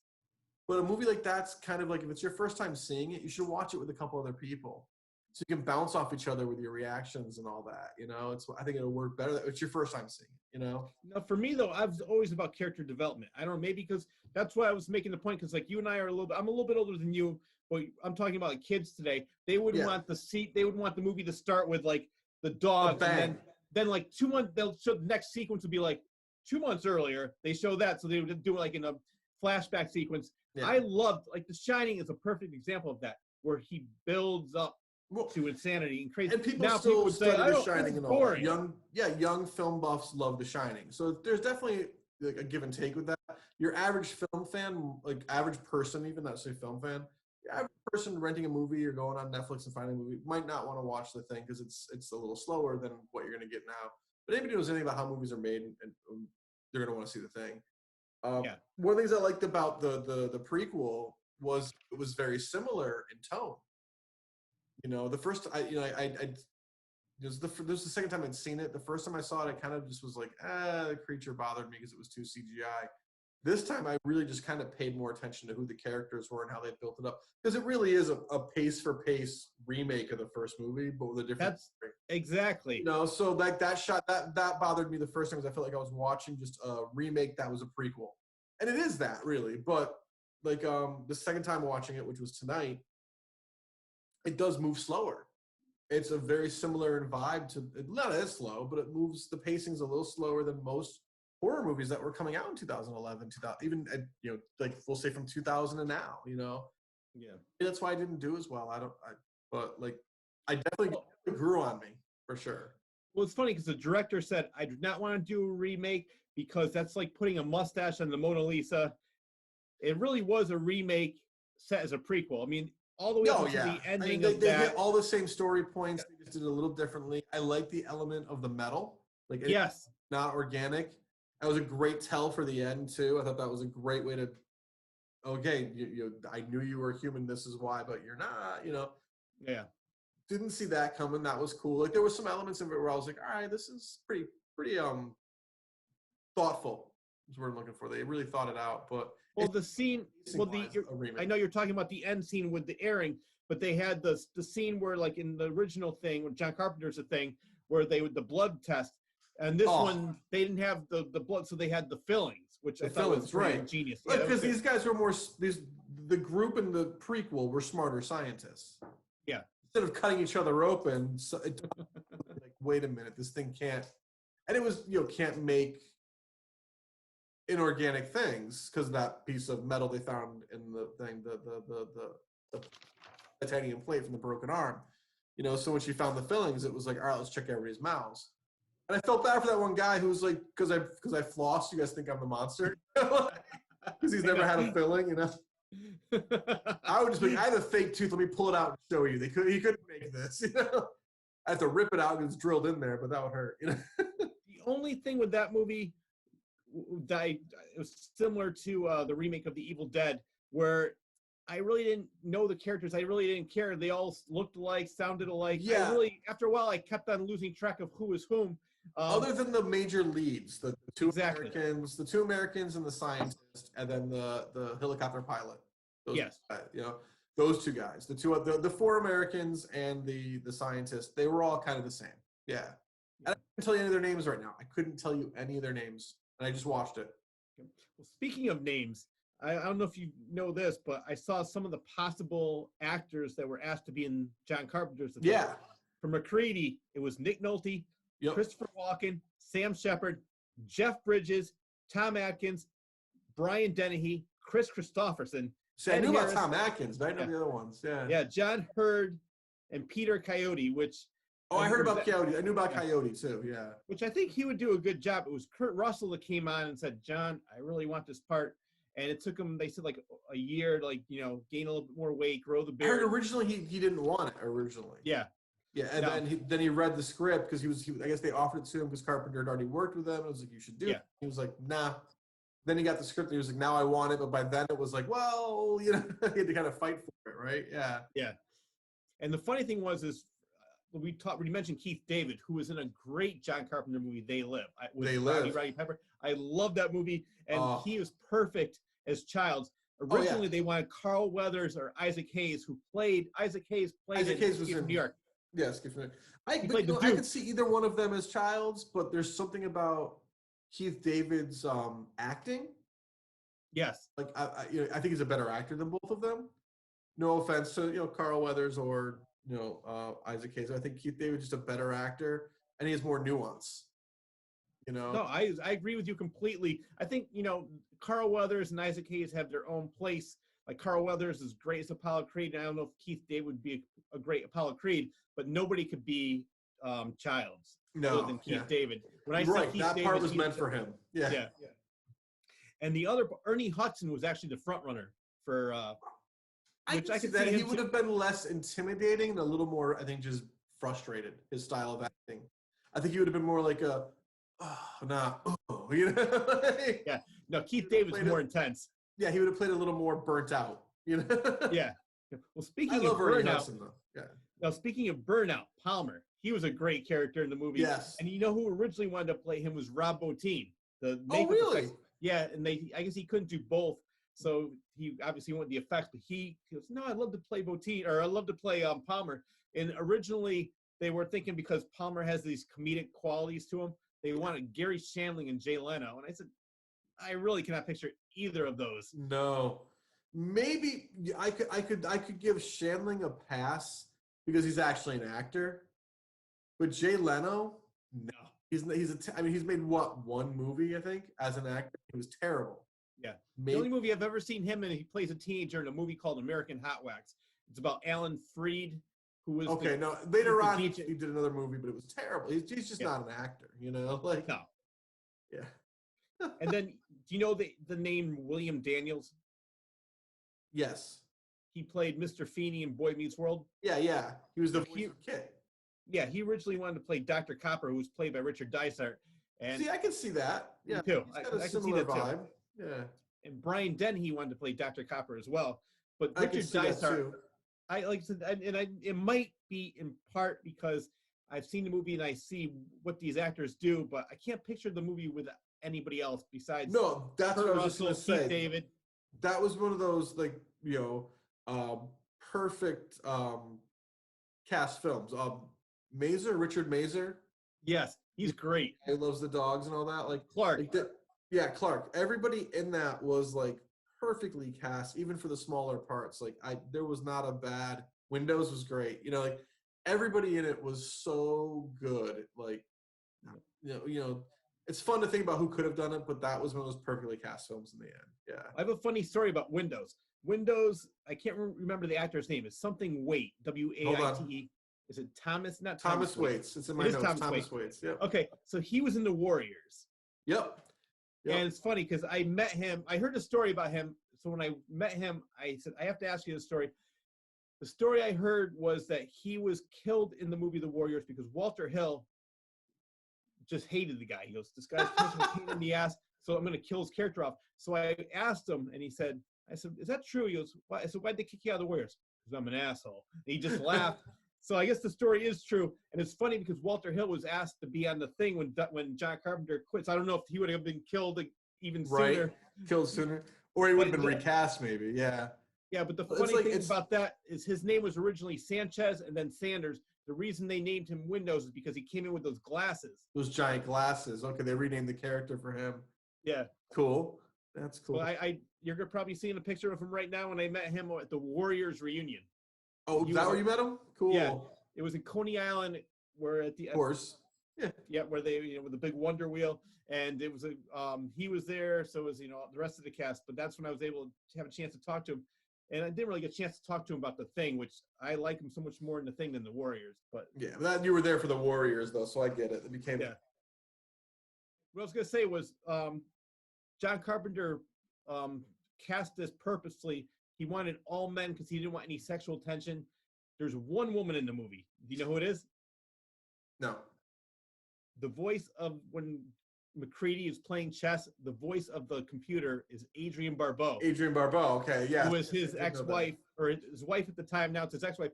But a movie like that's kind of like, if it's your first time seeing it, you should watch it with a couple other people, so you can bounce off each other with your reactions and all that. I think it'll work better. It's your first time seeing it. No, for me though, I was always about character development. I don't know, maybe because that's why I was making the point. Because like you and I are I'm a little bit older than you, but I'm talking about like kids today. They would want they would want the movie to start with like the dogs, and then like 2 months they'll show the next sequence would be like 2 months earlier. They show that, so they would do it like in a flashback sequence. Yeah. I loved, like, The Shining is a perfect example of that, where he builds up to insanity and crazy. And people still study The Shining and all. Young film buffs love The Shining. So there's definitely like a give and take with that. Your average film fan, like average person, even not say film fan, your average person renting a movie or going on Netflix and finding a movie might not want to watch the thing because it's a little slower than what you're going to get now. But anybody who knows anything about how movies are made, and they're going to want to see the thing. One of the things I liked about the prequel was it was very similar in tone. The first this was the second time I'd seen it. The first time I saw it, I kind of just was like, the creature bothered me because it was too CGI. This time, I really just kind of paid more attention to who the characters were and how they built it up, because it really is a pace-for-pace remake of the first movie, but with a different story. Exactly. So like that shot, that bothered me the first time because I felt like I was watching just a remake that was a prequel. And it is that, really. But like the second time watching it, which was tonight, it does move slower. It's a very similar vibe to, not as slow, but it moves, the pacing's a little slower than most horror movies that were coming out in 2011, even like we'll say from 2000 to now, Yeah. That's why I didn't do as well. But I definitely grew on me for sure. Well, it's funny because the director said, I do not want to do a remake because that's like putting a mustache on the Mona Lisa. It really was a remake set as a prequel. I mean, all the way up to the ending they hit all the same story points. They just did it a little differently. I like the element of the metal. Like, it's not organic. That was a great tell for the end too. I thought that was a great way to, okay, I knew you were human. This is why, but you're not. Yeah. Didn't see that coming. That was cool. Like there were some elements of it where I was like, all right, this is pretty thoughtful. Is what I'm looking for. They really thought it out. But the scene. I know you're talking about the end scene with the airing, but they had the scene where, like in the original thing, when John Carpenter's a thing, where they would the blood test. And this Oh. one, they didn't have the blood, so they had the fillings, which The I thought was fillings, right. ingenious. Like, Yeah, because these guys were more the group in the prequel were smarter scientists. Yeah. Instead of cutting each other open, so like, wait a minute, this thing can't, and it was, can't make inorganic things because of that piece of metal they found in the thing, the titanium plate from the broken arm. So when she found the fillings, it was like, all right, let's check everybody's mouths. And I felt bad for that one guy who was like, because I flossed, you guys think I'm the monster? Because he's never had a filling, I would just be like, I have a fake tooth, let me pull it out and show you. He couldn't make this, I have to rip it out because it's drilled in there, but that would hurt, The only thing with that movie that it was similar to the remake of The Evil Dead, where I really didn't know the characters. I really didn't care. They all looked alike, sounded alike. Yeah. After a while, I kept on losing track of who was whom. Other than the major leads, the two Americans and the scientist, and then the helicopter pilot. Those, yes. Those two guys, the four Americans and the scientist, they were all kind of the same. Yeah. And I couldn't tell you any of their names right now. I couldn't tell you any of their names, and I just watched it. Well, speaking of names, I don't know if you know this, but I saw some of the possible actors that were asked to be in John Carpenter's. Yeah. For McCready, it was Nick Nolte, Christopher Walken, Sam Shepard, Jeff Bridges, Tom Atkins, Brian Dennehy, Chris Christopherson. See, I knew about Tom Atkins, but I didn't know the other ones. Yeah. Yeah, John Hurd and Peter Coyote, which. Oh, I heard about Coyote. I knew about Coyote too. Yeah. Which I think he would do a good job. It was Kurt Russell that came on and said, "John, I really want this part." And it took him, they said, like a year to gain a little bit more weight, grow the beard. I heard originally he didn't want it originally. Yeah. Yeah, and then he read the script because I guess they offered it to him because Carpenter had already worked with them. And it was like, you should do it. He was like, nah. Then he got the script and he was like, now I want it. But by then it was like, well, he had to kind of fight for it, right? Yeah. Yeah. And the funny thing was we mentioned Keith David, who was in a great John Carpenter movie, They Live. They Live. Roddy Pepper. I love that movie. And he was perfect as Childs. Originally, they wanted Carl Weathers or Isaac Hayes, who played Isaac Hayes was in New York. Yes, I could see either one of them as Childs, but there's something about Keith David's acting. Yes, like I think he's a better actor than both of them. No offense to Carl Weathers or Isaac Hayes. I think Keith David's just a better actor, and he has more nuance. No, I agree with you completely. I think Carl Weathers and Isaac Hayes have their own place. Like Carl Weathers is great as Apollo Creed, and I don't know if Keith David would be a great Apollo Creed, but nobody could be Childs other than Keith David. When I say Keith that David, part was meant for him. Yeah. And the other, Ernie Hudson was actually the front runner for. I could see that he would have been less intimidating and a little more, I think, just frustrated. His style of acting. I think he would have been more like a. Yeah. No, Keith David's more intense. Yeah, he would have played a little more burnt out. Yeah. Well, speaking of burnout, now speaking of burnout, Palmer, he was a great character in the movie. Yes. And who originally wanted to play him was Rob Bottin. Oh, really? Effects. Yeah, and I guess he couldn't do both, so he obviously went the effects. But he goes, no, I'd love to play Bottin, or I'd love to play Palmer. And originally they were thinking because Palmer has these comedic qualities to him, they wanted Gary Shandling and Jay Leno. And I said, I really cannot picture either of those. No, maybe I could give Shandling a pass because he's actually an actor, but Jay Leno, no, he's made one movie I think as an actor. He was terrible. Yeah, the only movie I've ever seen him in, he plays a teenager in a movie called American Hot Wax. It's about Alan Freed, who was later on he did another movie, but it was terrible. He's just not an actor, like no. Yeah. And then, do you know the name William Daniels? Yes. He played Mr. Feeney in Boy Meets World. Yeah. He was the voice of Kid. Yeah, he originally wanted to play Dr. Copper, who was played by Richard Dysart. And see, I can see that. Yeah, me too. He's got a similar vibe. Too. Yeah. And Brian Dennehy wanted to play Dr. Copper as well. But Richard Dysart, it might be in part because I've seen the movie and I see what these actors do, but I can't picture the movie with anybody else besides. No, that's what I was just going to say. David. That was one of those perfect cast films. Richard Mazer. Yes, He's great. He loves the dogs and all that. Like Clark. Like the, yeah, Clark. Everybody in that was like perfectly cast, even for the smaller parts. Like there was not a bad. Windows was great. Like everybody in it was so good. Like, it's fun to think about who could have done it, but that was one of those perfectly cast films in the end. Yeah. I have a funny story about Windows. Windows, I can't remember the actor's name. It's something Waite, W-A-I-T-E. Is it Thomas? Not Thomas Waits. It's in my notes. Thomas Waits. Yep. Okay, so he was in the Warriors. Yep. And it's funny because I met him. I heard a story about him. So when I met him, I said, I have to ask you this story. The story I heard was that he was killed in the movie The Warriors because Walter Hill just hated the guy. He goes, this guy's a pain in the ass, so I'm going to kill his character off. So I asked him, and I said, is that true? He goes, why? I said, why'd they kick you out of the Warriors? Because I'm an asshole. And he just laughed. So I guess the story is true. And it's funny because Walter Hill was asked to be on the thing when John Carpenter quits. I don't know if he would have been killed even sooner. Right. Killed sooner. Or he would have been recast maybe. Yeah. Yeah, but the funny thing about that is his name was originally Sanchez and then Sanders. The reason they named him Windows is because he came in with those glasses. Those giant glasses. Okay, they renamed the character for him. Yeah. Cool. That's cool. Well, you're probably seeing a picture of him right now when I met him at the Warriors reunion. Oh, is that where you met him? Cool. Yeah. It was in Coney Island where at the Of course. Yeah. Yeah, where they, with the big Wonder Wheel. And it was he was there, so was, the rest of the cast. But that's when I was able to have a chance to talk to him. And I didn't really get a chance to talk to him about The Thing, which I like him so much more in The Thing than The Warriors. But yeah, you were there for The Warriors, though, so I get it. It became. Yeah. What I was going to say was John Carpenter cast this purposely. He wanted all men because he didn't want any sexual tension. There's one woman in the movie. Do you know who it is? No. The voice of when McCready is playing chess, the voice of the computer is Adrienne Barbeau. Adrienne Barbeau, okay, yeah. Who was his ex-wife, or his wife at the time, now it's his ex-wife.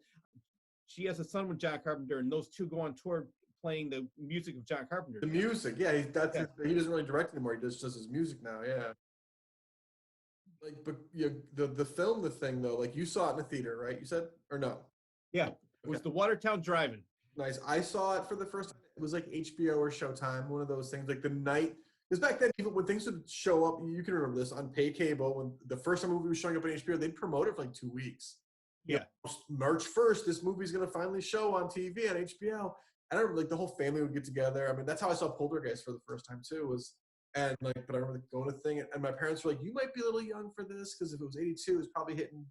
She has a son with John Carpenter, and those two go on tour playing the music of John Carpenter. The music, yeah. He doesn't really direct anymore. He just does his music now, yeah. Like, but the film, The Thing, though, like you saw it in the theater, right? You said, or no? Yeah, it was the Watertown Drive-In. Nice. I saw it for the first time. It was like HBO or Showtime, one of those things. Like the night, because back then, even when things would show up, you can remember this on pay cable. When the first time a movie was showing up on HBO, they'd promote it for like 2 weeks. Yeah. March 1st, this movie's gonna finally show on TV on HBO. And I remember like the whole family would get together. I mean, that's how I saw Poltergeist for the first time too. But I remember going to the thing, and my parents were like, "You might be a little young for this, because if it was '82, it was probably hitting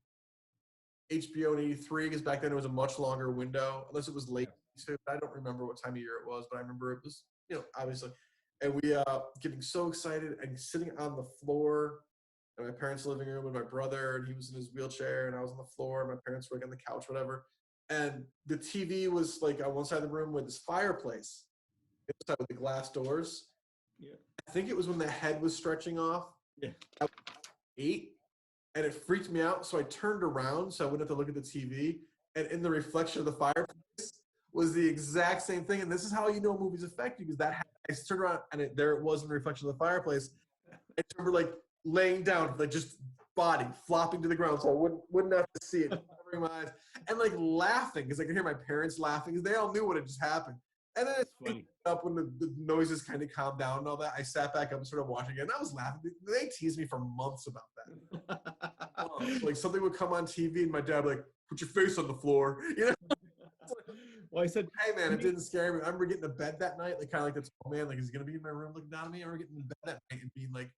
HBO in '83, because back then it was a much longer window, unless it was late. I don't remember what time of year it was, but I remember it was, obviously. And we getting so excited and sitting on the floor in my parents' living room with my brother, and he was in his wheelchair, and I was on the floor, and my parents were like on the couch, whatever. And the TV was like on one side of the room with this fireplace, inside with the glass doors. Yeah. I think it was when the head was stretching off. Yeah. I was 8, and it freaked me out. So I turned around so I wouldn't have to look at the TV. And in the reflection of the fireplace was the exact same thing. And this is how you know movies affect you, because I turned around and there it was in the reflection of the fireplace. I remember like laying down, like just body flopping to the ground, so I wouldn't have to see it, covering my eyes, and like laughing because I could hear my parents laughing because they all knew what had just happened. And then it up when the noises kind of calmed down and all that. I sat back up and started watching it, and I was laughing. They teased me for months about that. Like something would come on TV, and my dad would like, "Put your face on the floor," Well, I said, "Hey man, it didn't scare me." I remember getting to bed that night, like kind of like this, "Oh man, like is he gonna be in my room looking down at me?" I remember getting to bed that night and being like,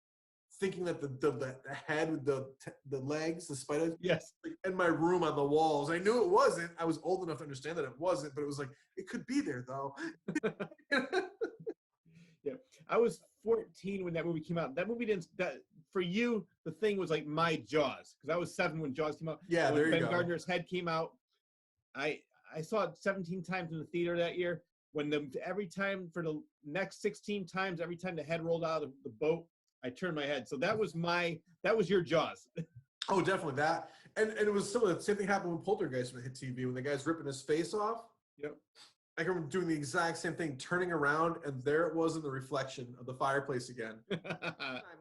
thinking that the head with the legs, the spider, yes, like in my room on the walls. I knew it wasn't. I was old enough to understand that it wasn't, but it was like it could be there though. Yeah, I was 14 when that movie came out. That movie didn't. That for you, The Thing was like my Jaws, because I was 7 when Jaws came out. Yeah, there you go. Ben Gardner's head came out. I saw it 17 times in the theater that year. Every time for the next 16 times, every time the head rolled out of the boat, I turned my head. So that was your Jaws. Oh, definitely that. And it was similar. The same thing happened when Poltergeist hit TV, when the guy's ripping his face off. Yep. I remember doing the exact same thing, turning around, and there it was in the reflection of the fireplace again.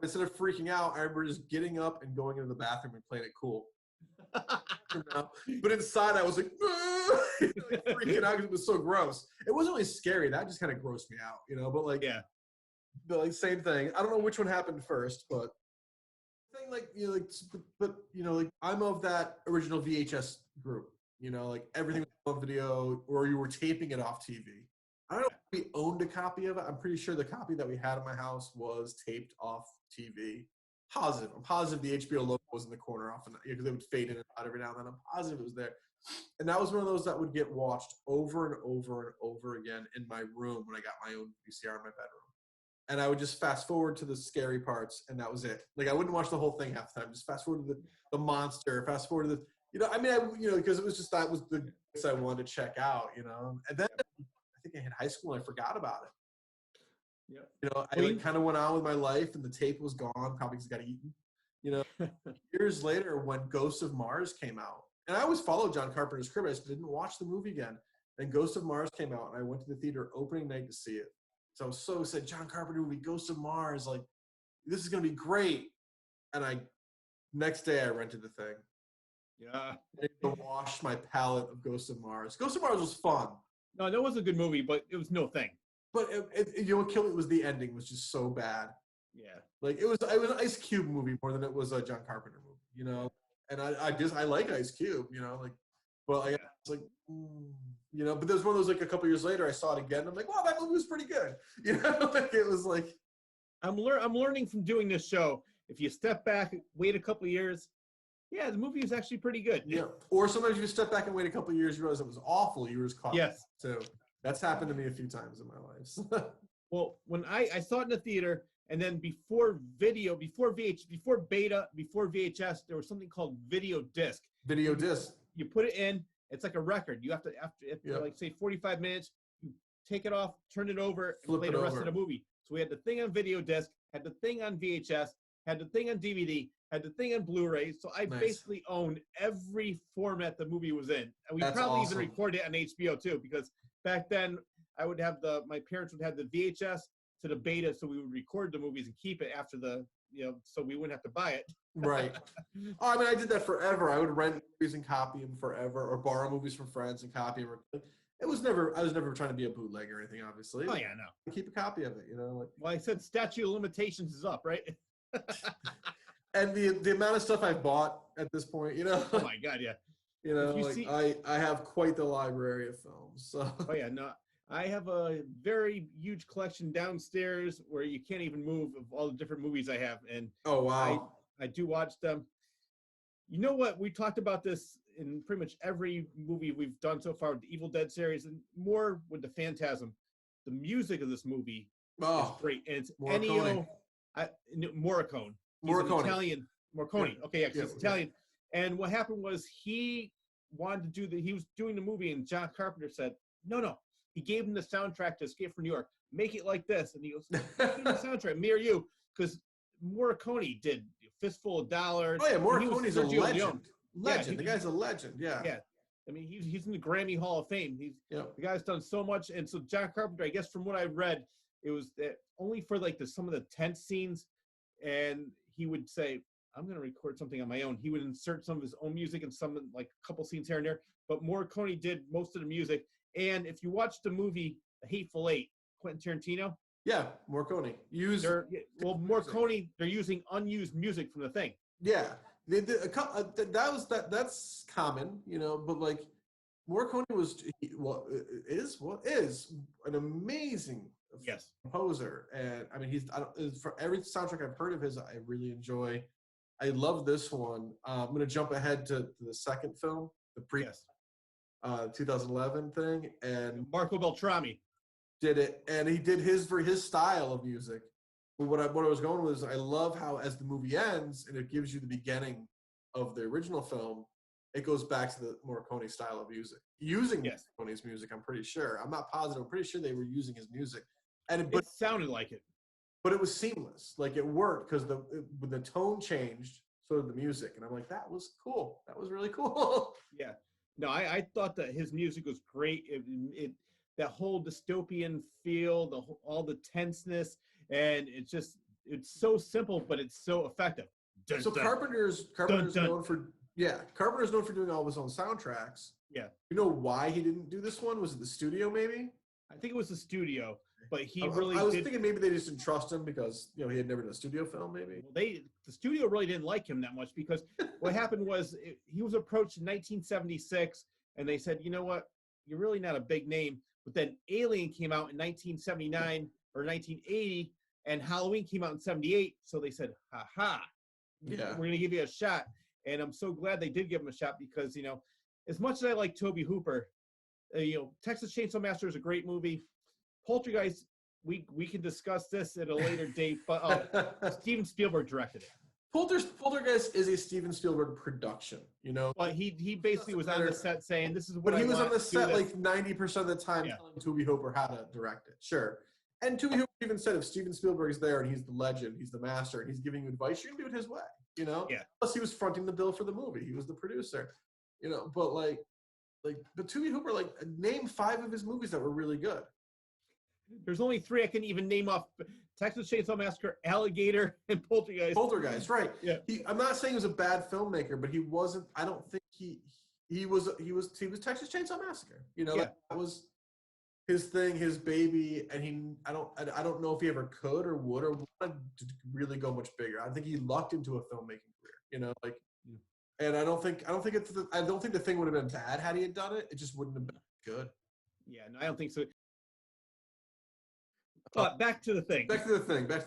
Instead of freaking out, I remember just getting up and going into the bathroom and playing it cool. But inside, I was like, "Ah!" like, freaking out because it was so gross. It wasn't really scary. That just kind of grossed me out, But like, yeah, but like same thing. I don't know which one happened first, but thing like like I'm of that original VHS group. Like everything was on video, or you were taping it off TV. I don't know if we owned a copy of it. I'm pretty sure the copy that we had in my house was taped off TV. I'm positive the HBO logo was in the corner often because it would fade in and out every now and then. I'm positive it was there. And that was one of those that would get watched over and over and over again in my room when I got my own VCR in my bedroom. And I would just fast forward to the scary parts, and that was it. Like I wouldn't watch the whole thing half the time. Just fast forward to the monster. Fast forward to the, because it was just that was the bits I wanted to check out, And then I think I hit high school and I forgot about it. Yeah. I kind of went on with my life, and the tape was gone, probably because it got eaten. Years later, when Ghosts of Mars came out, and I always followed John Carpenter's career, I just didn't watch the movie again. And Ghosts of Mars came out, and I went to the theater opening night to see it. So I was so excited, John Carpenter movie, Ghosts of Mars, like, this is going to be great. And next day I rented the thing. Yeah. To wash my palette of Ghosts of Mars. Ghosts of Mars was fun. No, that was a good movie, but it was no thing. But what killed it was the ending was just so bad. Yeah. Like it was an Ice Cube movie more than it was a John Carpenter movie, And I like Ice Cube, but I was like, but there's one of those like a couple years later I saw it again. I'm like, wow, that movie was pretty good. Like it was like. I'm learning from doing this show. If you step back, wait a couple of years, yeah, the movie is actually pretty good. Yeah. Or sometimes you step back and wait a couple of years, you realize it was awful. You were just caught. Yes. So that's happened to me a few times in my life. Well, when I saw it in the theater, and then before beta, before VHS, there was something called video disc. Video disc. You put it in. It's like a record. You have to after like say 45 minutes, you take it off, turn it over, and play the rest of the movie. So we had the thing on video disc, had the thing on VHS, had the thing on DVD, had the thing on Blu-ray. So I basically owned every format the movie was in. And we probably even recorded it on HBO too, because back then I would have my parents would have the VHS to the beta, so we would record the movies and keep it after so we wouldn't have to buy it. Right. I mean, I did that forever. I would rent movies and copy them forever, or borrow movies from friends and copy them. I was never trying to be a bootlegger or anything, obviously. Oh yeah, no. Keep a copy of it, Well, I said statute of limitations is up, right? And the amount of stuff I've bought at this point, Oh my God, yeah. I have quite the library of films. So. Oh yeah, no. I have a very huge collection downstairs where you can't even move of all the different movies I have. And oh wow. I do watch them. You know what? We talked about this in pretty much every movie we've done so far with the Evil Dead series, and more with the Phantasm. The music of this movie is great. And it's Ennio Morricone. He's an Italian. Morricone. Yeah. Okay, yeah, he's Italian. And what happened was he wanted to he was doing the movie, and John Carpenter said, no. He gave him the soundtrack to Escape from New York. Make it like this. And he goes, give me the soundtrack, me or you. Because Morricone did Fistful of Dollars. Oh, yeah, Morricone's a legend. Legend. The guy's a legend, yeah. Yeah. I mean, he's in the Grammy Hall of Fame. The guy's done so much. And so John Carpenter, I guess from what I read, it was that only for like some of the tense scenes. And he would say, I'm going to record something on my own. He would insert some of his own music and some like a couple scenes here and there. But Morricone did most of the music. And if you watch the movie The Hateful Eight, Quentin Tarantino. Yeah, Morricone. Morricone, they're using unused music from the thing. Yeah. That's common, but like Morricone is an amazing composer. And I mean, for every soundtrack I've heard of his, I really enjoy. I love this one. I'm going to jump ahead to the second film, the 2011 thing, and Marco Beltrami did it, and he did for his style of music. But what I was going with is I love how as the movie ends and it gives you the beginning of the original film, it goes back to the Morricone style of music. Using Morricone's music, I'm pretty sure. I'm not positive. I'm pretty sure they were using his music, but it sounded like it. But it was seamless. Like it worked because when the tone changed, so did the music, and I'm like, that was cool. That was really cool. Yeah. No, I thought that his music was great. That whole dystopian feel, all the tenseness, and it's so simple, but it's so effective. So Carpenter's known for Yeah, Carpenter's known for doing all of his own soundtracks. Yeah. You know why he didn't do this one? Was it the studio, maybe? I think it was the studio, but he I was thinking maybe they just didn't trust him because he had never done a studio film. Maybe the studio really didn't like him that much because what happened was he was approached in 1976, and they said, you know what, you're really not a big name. But then Alien came out in 1979 or 1980, and Halloween came out in 78. So they said, ha ha, yeah, we're going to give you a shot. And I'm so glad they did give him a shot because, as much as I like Tobe Hooper, Texas Chainsaw Massacre is a great movie. Poltergeist, we can discuss this at a later date, but Steven Spielberg directed it. Poltergeist is a Steven Spielberg production, But he basically was on the set saying, "This is what." But he I was want, on the set this. like 90% of the time telling Tobe Hooper how to direct it. Sure. And Tobe Hooper even said if Steven Spielberg is there and he's the legend, he's the master, and he's giving you advice, you can do it his way, Yeah. Plus he was fronting the bill for the movie. He was the producer, but but Tobe Hooper, name 5 of his movies that were really good. There's only 3 I can even name off: Texas Chainsaw Massacre, Alligator, and Poltergeist. Poltergeist, right? Yeah. I'm not saying he was a bad filmmaker, but he wasn't. I don't think he was Texas Chainsaw Massacre. That was his thing, his baby, and I don't know if he ever could or would or wanted to really go much bigger. I think he lucked into a filmmaking career. And I don't think the thing would have been bad had he had done it. It just wouldn't have been good. Yeah, no, I don't think so. But back to the thing. Back to the thing. Back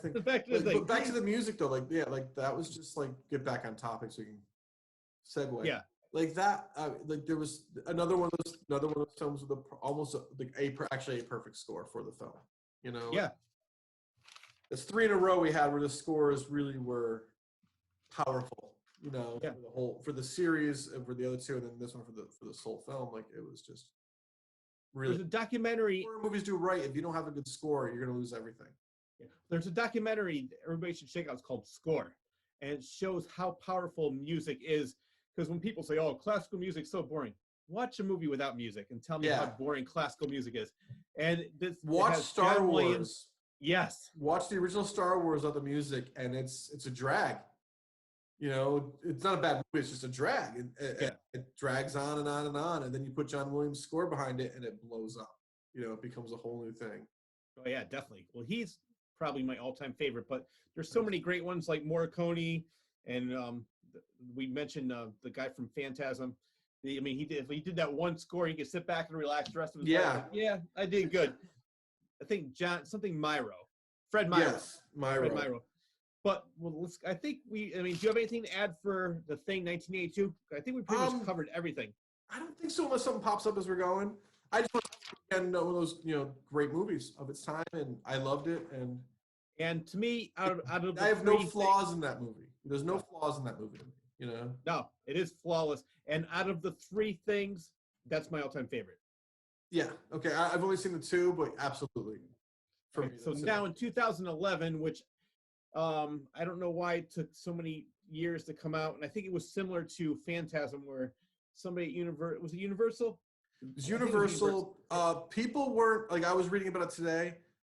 to the music though. That was just get back on topic so we can segue. Yeah. There was another one of those films with almost actually a perfect score for the film. Yeah. It's 3 in a row we had where the scores really were powerful. For the series and for the other 2, and then this one for the whole film. It was just really. There's a documentary. Horror movies do right. If you don't have a good score, you're going to lose everything. Yeah. There's a documentary everybody should check out. It's called Score, and it shows how powerful music is. Because when people say, "Oh, classical music's so boring," watch a movie without music and tell me how boring classical music is. And watch Star Wars. Williams. Yes. Watch the original Star Wars without the music, and it's a drag. It's not a bad movie. It's just a drag. It drags on and on and on, and then you put John Williams' score behind it, and it blows up. It becomes a whole new thing. Oh yeah, definitely. Well, he's probably my all-time favorite, but there's so many great ones like Morricone, and we mentioned the guy from Phantasm. He did that one score, he could sit back and relax the rest of his life. Yeah, I did good. I think Fred Myro. Yes, Myro. Fred Myro. But I think do you have anything to add for The Thing 1982? I think we pretty much covered everything. I don't think so unless something pops up as we're going. I just want to one of those great movies of its time, and I loved it. And to me, out of I have no flaws in that movie. There's no flaws in that movie to me. No, it is flawless. And out of the 3 things, that's my all-time favorite. Yeah. Okay. I've only seen the 2, but absolutely. For me, so now in 2011, which I don't know why it took so many years to come out, and I think it was similar to Phantasm, where somebody at Universal was it Universal? It was Universal. People weren't I was reading about it today,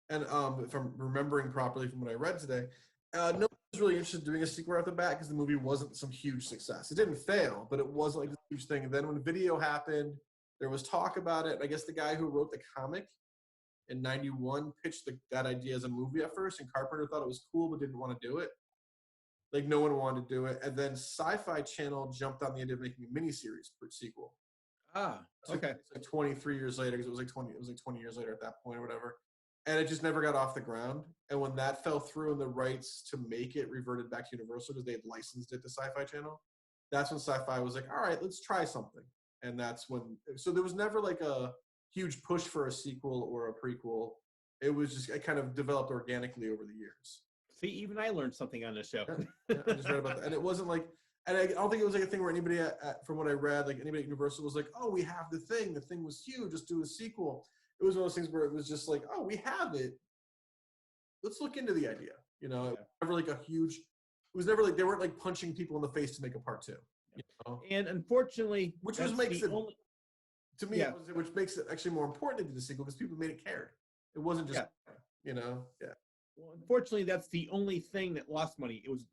and if I'm remembering properly from what I read today, no one was really interested in doing a sequel off the bat because the movie wasn't some huge success. It didn't fail, but it wasn't a huge thing. And then when video happened, there was talk about it. I guess the guy who wrote the comic in 91 pitched that idea as a movie at first, and Carpenter thought it was cool but didn't want to do it. No one wanted to do it. And then Sci-Fi Channel jumped on the idea of making a miniseries for sequel. Okay. It's 23 years later, because it was 20 years later at that point or whatever. And it just never got off the ground. And when that fell through and the rights to make it reverted back to Universal because they had licensed it to Sci-Fi Channel, that's when Sci-Fi was like, all right, let's try something. And that's when, so there was never a huge push for a sequel or a prequel. It was just, it kind of developed organically over the years. See, even I learned something on this show. Yeah, I just read about that. And it wasn't and I don't think it was a thing where anybody, from what I read, anybody at Universal was like, oh, we have the thing. The thing was huge. Let's do a sequel. It was one of those things where it was just oh, we have it. Let's look into the idea. It was never a huge, it was never they weren't punching people in the face to make a part 2. And unfortunately, which makes it actually more important to do the sequel because people made it cared. It wasn't just, Well, unfortunately, that's the only thing that lost money. It was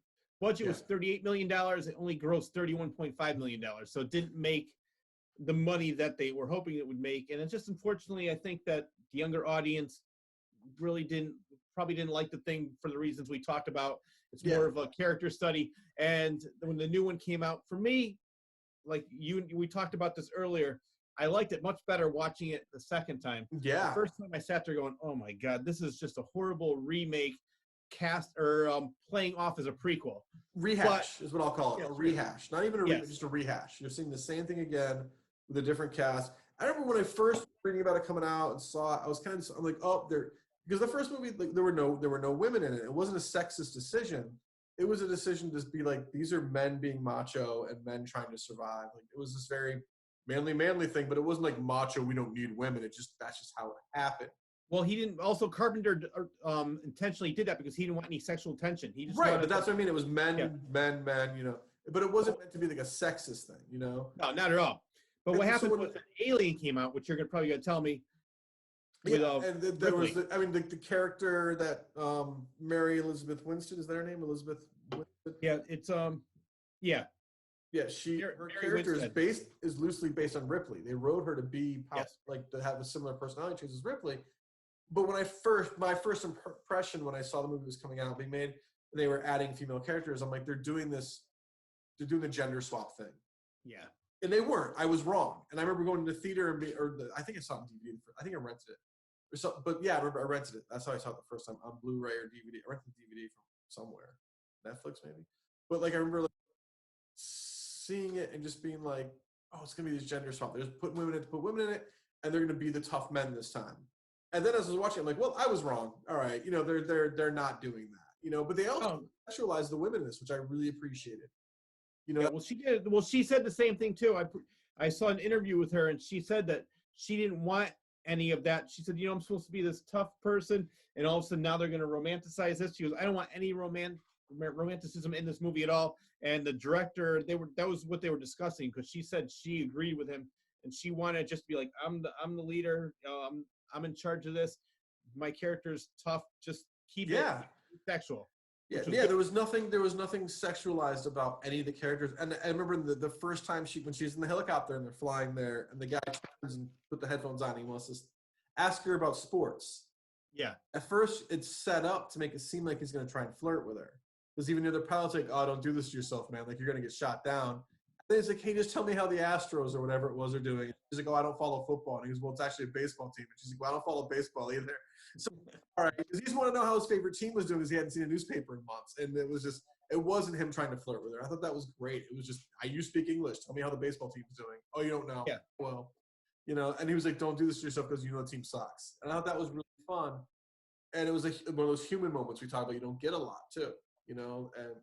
Budget was $38 million. It only grossed $31.5 million. So it didn't make the money that they were hoping it would make. And it's just, unfortunately, I think that the younger audience really probably didn't like the thing for the reasons we talked about. It's more of a character study. And when the new one came out, for me, like we talked about this earlier, I liked it much better watching it the second time. Yeah. The first time I sat there going, oh my God, this is just a horrible remake cast or playing off as a prequel. Rehash is what I'll call it. A rehash. Not even a remake, just a rehash. You're seeing the same thing again with a different cast. I remember when I first reading about it coming out and saw it, I was kind of, I'm like, oh, because the first movie, like, there were no women in it. It wasn't a sexist decision. It was a decision to be like, these are men being macho and men trying to survive. Like, it was this very manly thing, but it wasn't like macho, we don't need women. That's just how it happened. Well, he didn't. Also, Carpenter intentionally did that because he didn't want any sexual tension. He just but that's what I mean. It was men, you know. But it wasn't meant to be like a sexist thing, you know. No, not at all. But what happened when Alien came out, which you're probably gonna tell me. And there was, the character that Mary Elizabeth Winstead, is that her name? Elizabeth Winstead? Yeah, it's yeah. Yeah, her character is loosely based on Ripley. They wrote her to be to have a similar personality traits as Ripley. But when my first impression when I saw the movie was coming out being made, they were adding female characters. I'm like, they're doing the gender swap thing. Yeah. And they weren't. I was wrong. And I remember going to the theater I think I saw it on DVD. I think I rented it. I remember I rented it. That's how I saw it the first time on Blu-ray or DVD. I rented the DVD from somewhere, Netflix maybe. But like I remember seeing it and just being like, oh, it's gonna be this gender swap. They're just putting women in it, and they're gonna be the tough men this time. And then as I was watching, I'm like, well, I was wrong. All right, you know, they're not doing that, you know. But they also sexualized the women in this, which I really appreciated. You know, well, she did. Well, she said the same thing too. I saw an interview with her, and she said that she didn't want any of that. She said, you know, I'm supposed to be this tough person, and all of a sudden now they're going to romanticize this. She goes, I don't want any romanticism in this movie at all. And the director, that was what they were discussing, because she said she agreed with him, and she wanted to just be like, I'm the leader. I'm in charge of this. My character's tough. Just keep it sexual. Yeah, there was nothing sexualized about any of the characters. And I remember the first time when she's in the helicopter and they're flying there, and the guy turns and put the headphones on, and he wants to ask her about sports. Yeah. At first, it's set up to make it seem like he's going to try and flirt with her. Because even the other pilot's like, oh, don't do this to yourself, man. Like, you're going to get shot down. And then he's like, hey, just tell me how the Astros or whatever it was are doing. She's like, oh, I don't follow football. And he goes, well, it's actually a baseball team. And she's like, well, I don't follow baseball either. So, all right, because he just wanted to know how his favorite team was doing because he hadn't seen a newspaper in months. And it wasn't him trying to flirt with her. I thought that was great. It was just, you speak English. Tell me how the baseball team is doing. Oh, you don't know? Yeah. Well, you know, and he was like, don't do this to yourself because you know the team sucks. And I thought that was really fun. And it was one of those human moments we talk about you don't get a lot, too, you know? And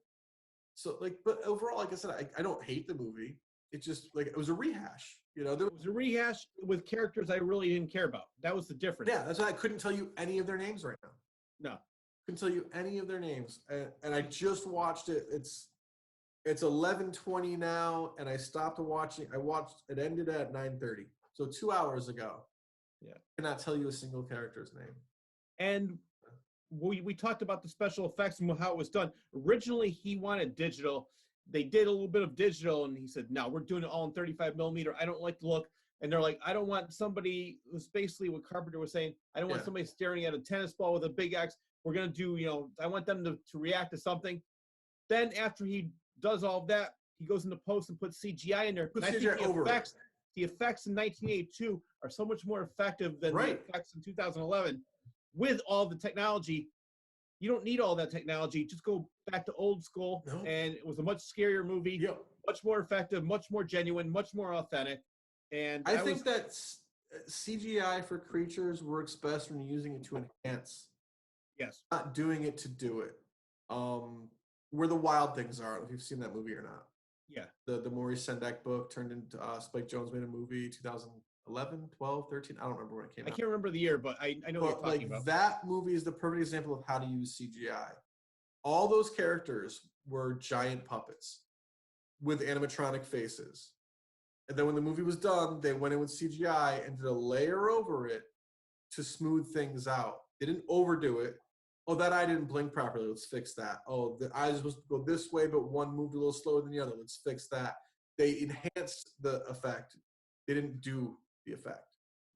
so, like, but overall, like I said, I don't hate the movie. It just, like, it was a rehash, you know? It was a rehash with characters I really didn't care about. That was the difference. Yeah, that's why I couldn't tell you any of their names right now. No. Couldn't tell you any of their names. And I just watched it. It's 11:20 now, and I stopped watching. It ended at 9:30. So 2 hours ago. Yeah. I cannot tell you a single character's name. And we talked about the special effects and how it was done. Originally, he wanted digital. They did a little bit of digital, and he said, no, we're doing it all in 35 millimeter. I don't like the look. And they're like, I don't want somebody, it was basically what Carpenter was saying, I don't want somebody staring at a tennis ball with a big X. We're going to do, you know, I want them to react to something. Then after he does all of that, he goes into post and puts CGI in there. Put and I CGI think over it. The effects in 1982 are so much more effective than the effects in 2011. With all the technology, you don't need all that technology. Just go back to old school, and it was a much scarier movie, much more effective, much more genuine, much more authentic. And I think that CGI for creatures works best when you're using it to enhance. Yes. Not doing it to do it. Where the Wild Things Are, if you've seen that movie or not. Yeah. The Maurice Sendak book turned into Spike Jonze made a movie 2011, 12, 13. I don't remember when it came out. I can't remember the year, but I know what you're talking about. That movie is the perfect example of how to use CGI. All those characters were giant puppets with animatronic faces. And then when the movie was done, they went in with CGI and did a layer over it to smooth things out. They didn't overdo it. oh, that eye didn't blink properly. Let's fix that. Oh, the eye is supposed to go this way, but one moved a little slower than the other. Let's fix that. They enhanced the effect. They didn't do the effect,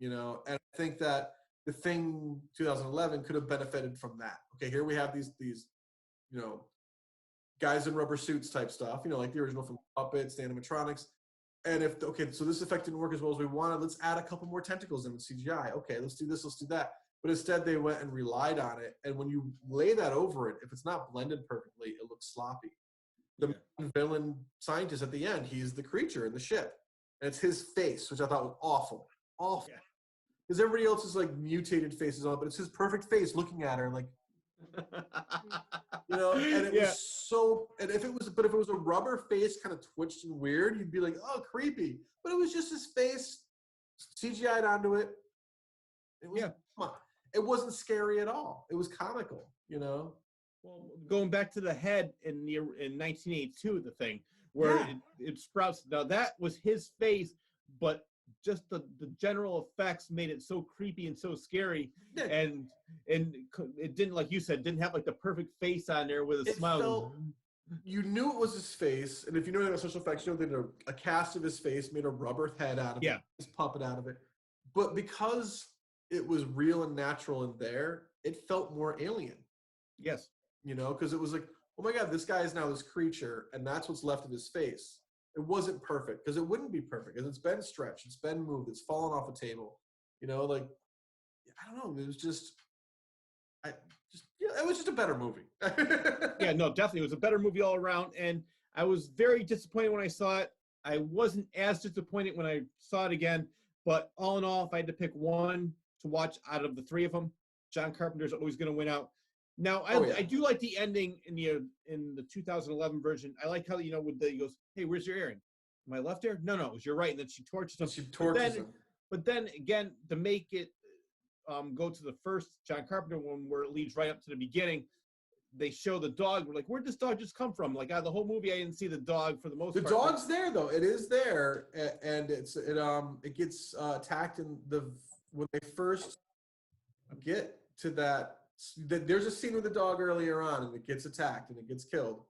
And I think that the Thing 2011 could have benefited from that. Okay, here we have these, guys in rubber suits type stuff, like the original from Puppets, the animatronics. And so this effect didn't work as well as we wanted. Let's add a couple more tentacles in with CGI. Okay, let's do this, let's do that. But instead they went and relied on it. And when you lay that over it, if it's not blended perfectly, it looks sloppy. The villain scientist at the end, he's the creature in the ship. And it's his face, which I thought was awful. Awful. Because everybody else is like mutated faces on it, but it's his perfect face looking at her like, and it was so, and if it was a rubber face kind of twitched and weird, you'd be like, oh, creepy. But it was just his face, CGI'd onto it. It was, come on. It wasn't scary at all. It was comical, Well, going back to the head in 1982, the Thing where it sprouts. Now that was his face, but just the general effects made it so creepy and so scary, and it didn't, like you said, didn't have like the perfect face on there with a smile. You knew it was his face, and if you know about special effects, they did a cast of his face, made a rubber head out of it, his puppet out of it. But because it was real and natural in there, it felt more alien. Yes. Because it was like, oh my God, this guy is now this creature, and that's what's left of his face. It wasn't perfect, because it wouldn't be perfect, because it's been stretched, it's been moved, it's fallen off a table. I don't know. It was it was just a better movie. Yeah, no, definitely. It was a better movie all around, and I was very disappointed when I saw it. I wasn't as disappointed when I saw it again, but all in all, if I had to pick one to watch out of the three of them, John Carpenter's always going to win out. Now, I do like the ending in the 2011 version. I like how, he goes, hey, where's your earring? My left ear? No, it was your right. And then she torches him. But then again, to make it go to the first John Carpenter one where it leads right up to the beginning, they show the dog. We're like, where'd this dog just come from? Like, out of the whole movie, I didn't see the dog for the most part. The dog's there, though. It is there. And it gets attacked when they first get to that. There's a scene with the dog earlier on, and it gets attacked and it gets killed.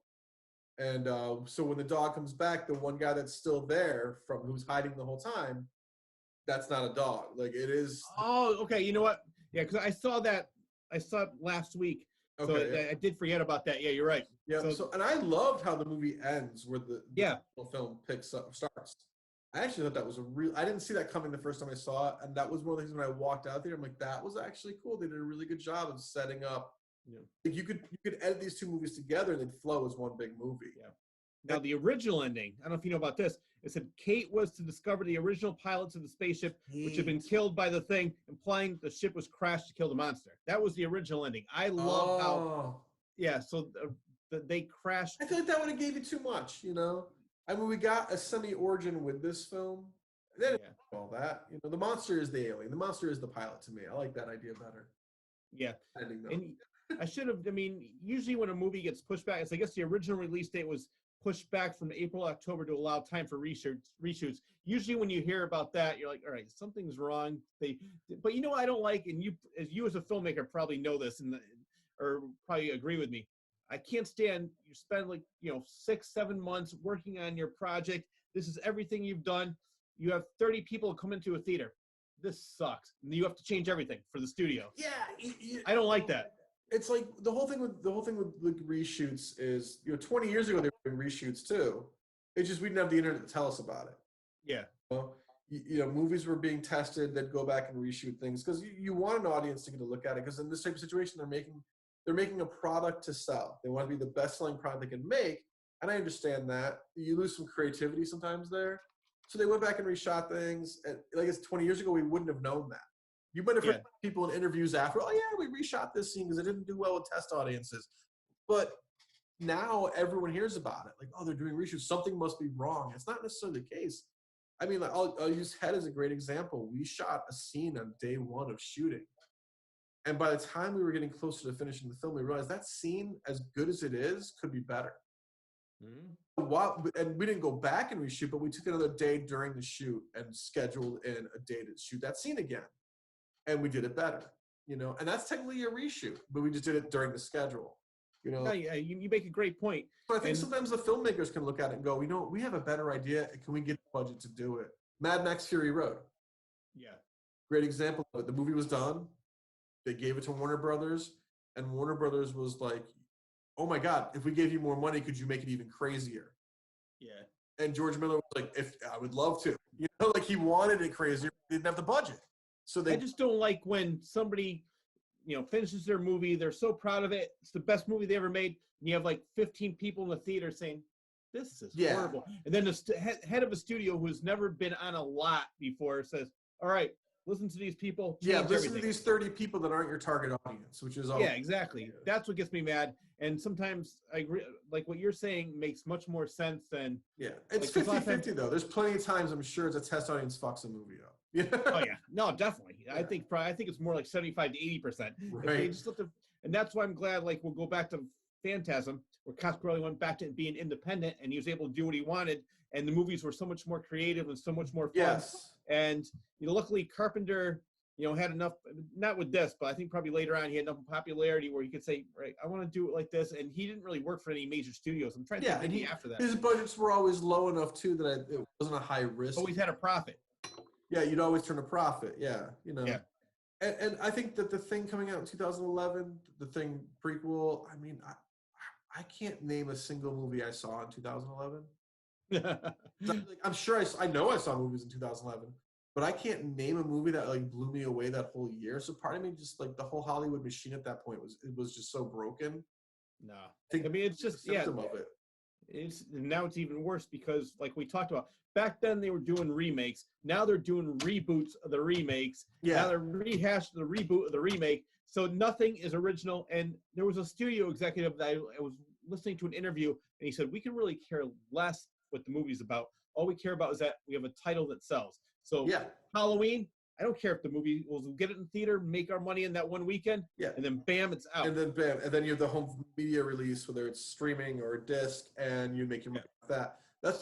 And so when the dog comes back, the one guy that's still there who's hiding the whole time, that's not a dog. Like, it is. Oh, okay. You know what? Yeah, because I saw it last week. Okay, so I did forget about that. Yeah, you're right. Yeah. And I loved how the movie ends, where the film starts. I actually thought that was I didn't see that coming the first time I saw it, and that was one of the things when I walked out there, I'm like, that was actually cool. They did a really good job of setting up. Like, you could edit these two movies together and they'd flow as one big movie. Yeah. Now, the original ending, I don't know if you know about this, it said Kate was to discover the original pilots of the spaceship, which had been killed by the Thing, implying the ship was crashed to kill the monster. That was the original ending. I love how, so they crashed. I feel like that would have gave you too much, I mean, we got a semi-origin with this film. Then all that, the monster is the alien. The monster is the pilot to me. I like that idea better. Yeah. And I should have, usually when a movie gets pushed back, I guess the original release date was pushed back from April, October to allow time for reshoots. Usually when you hear about that, you're like, all right, something's wrong. But I don't like, and you as a filmmaker probably know this or probably agree with me. I can't stand you spend 6-7 months working on your project. This is everything you've done. You have 30 people come into a theater. This sucks. And you have to change everything for the studio. Yeah, I don't like that. It's like the whole thing with reshoots is 20 years ago they were doing reshoots too. It's just we didn't have the internet to tell us about it. Yeah. Movies were being tested. They'd go back and reshoot things because you want an audience to get a look at it. Because in this type of situation, they're making a product to sell. They want to be the best-selling product they can make, and I understand that. You lose some creativity sometimes there. So they went back and reshot things. And like it's 20 years ago, we wouldn't have known that. You might have heard people in interviews after, oh yeah, we reshot this scene because it didn't do well with test audiences. But now everyone hears about it. Like, oh, they're doing reshoots. Something must be wrong. It's not necessarily the case. I mean, like, I'll use Head as a great example. We shot a scene on day one of shooting. And by the time we were getting closer to finishing the film, we realized that scene, as good as it is, could be better. Mm-hmm. And we didn't go back and reshoot, but we took another day during the shoot and scheduled in a day to shoot that scene again. And we did it better. you know, and that's technically a reshoot, but we just did it during the schedule, you know. No, you make a great point. So I think sometimes the filmmakers can look at it and go, you know, we have a better idea. Can we get the budget to do it? Mad Max Fury Road. Yeah. Great example of it. The movie was done. They gave it to Warner Brothers, and Warner Brothers was like, oh my God, if we gave you more money, could you make it even crazier? Yeah. And George Miller was like, if I would love to. You know, like he wanted it crazier, but he didn't have the budget. So I just don't like when somebody, you know, finishes their movie, they're so proud of it, it's the best movie they ever made, and you have like 15 people in the theater saying, this is horrible. And then the head of a studio who's never been on a lot before says, all right, listen to these people. Listen to these 30 people that aren't your target audience, which is all. Yeah, exactly. Yeah. That's what gets me mad. And sometimes I agree, like what you're saying makes much more sense than. Yeah, it's like 50-50 though. There's plenty of times I'm sure it's a test audience fucks a movie up. Yeah. Oh yeah, no, definitely. Yeah. I think it's more like 75 to 80%. Right. If they just look and that's why I'm glad. Like we'll go back to Phantasm, where Coscarelli went back to being independent, and he was able to do what he wanted, and the movies were so much more creative and so much more fun. Yes. And you know, luckily Carpenter, you know, had enough, not with this, but I think probably later on he had enough popularity where he could say, right, I want to do it like this. And he didn't really work for any major studios. I'm trying to think maybe after that. His budgets were always low enough too that it wasn't a high risk. Always had a profit. Yeah, you'd always turn a profit. Yeah, you know. Yeah. And I think that the Thing coming out in 2011, the Thing prequel, I mean, I can't name a single movie I saw in 2011. I'm sure I know I saw movies in 2011, but I can't name a movie that like blew me away that whole year. So part of me just like the whole Hollywood machine at that point was just so broken. No, I mean it's just of it. Now it's even worse because like we talked about back then they were doing remakes. Now they're doing reboots of the remakes. Yeah. Now they're rehashing the reboot of the remake. So nothing is original. And there was a studio executive that I was listening to an interview, and he said, we can really care less what the movie's about. All we care about is that we have a title that sells. So Halloween, I don't care if the movie will get it in theater, make our money in that one weekend, and then bam, it's out. And then you have the home media release, whether it's streaming or a disc, and you make your money with that.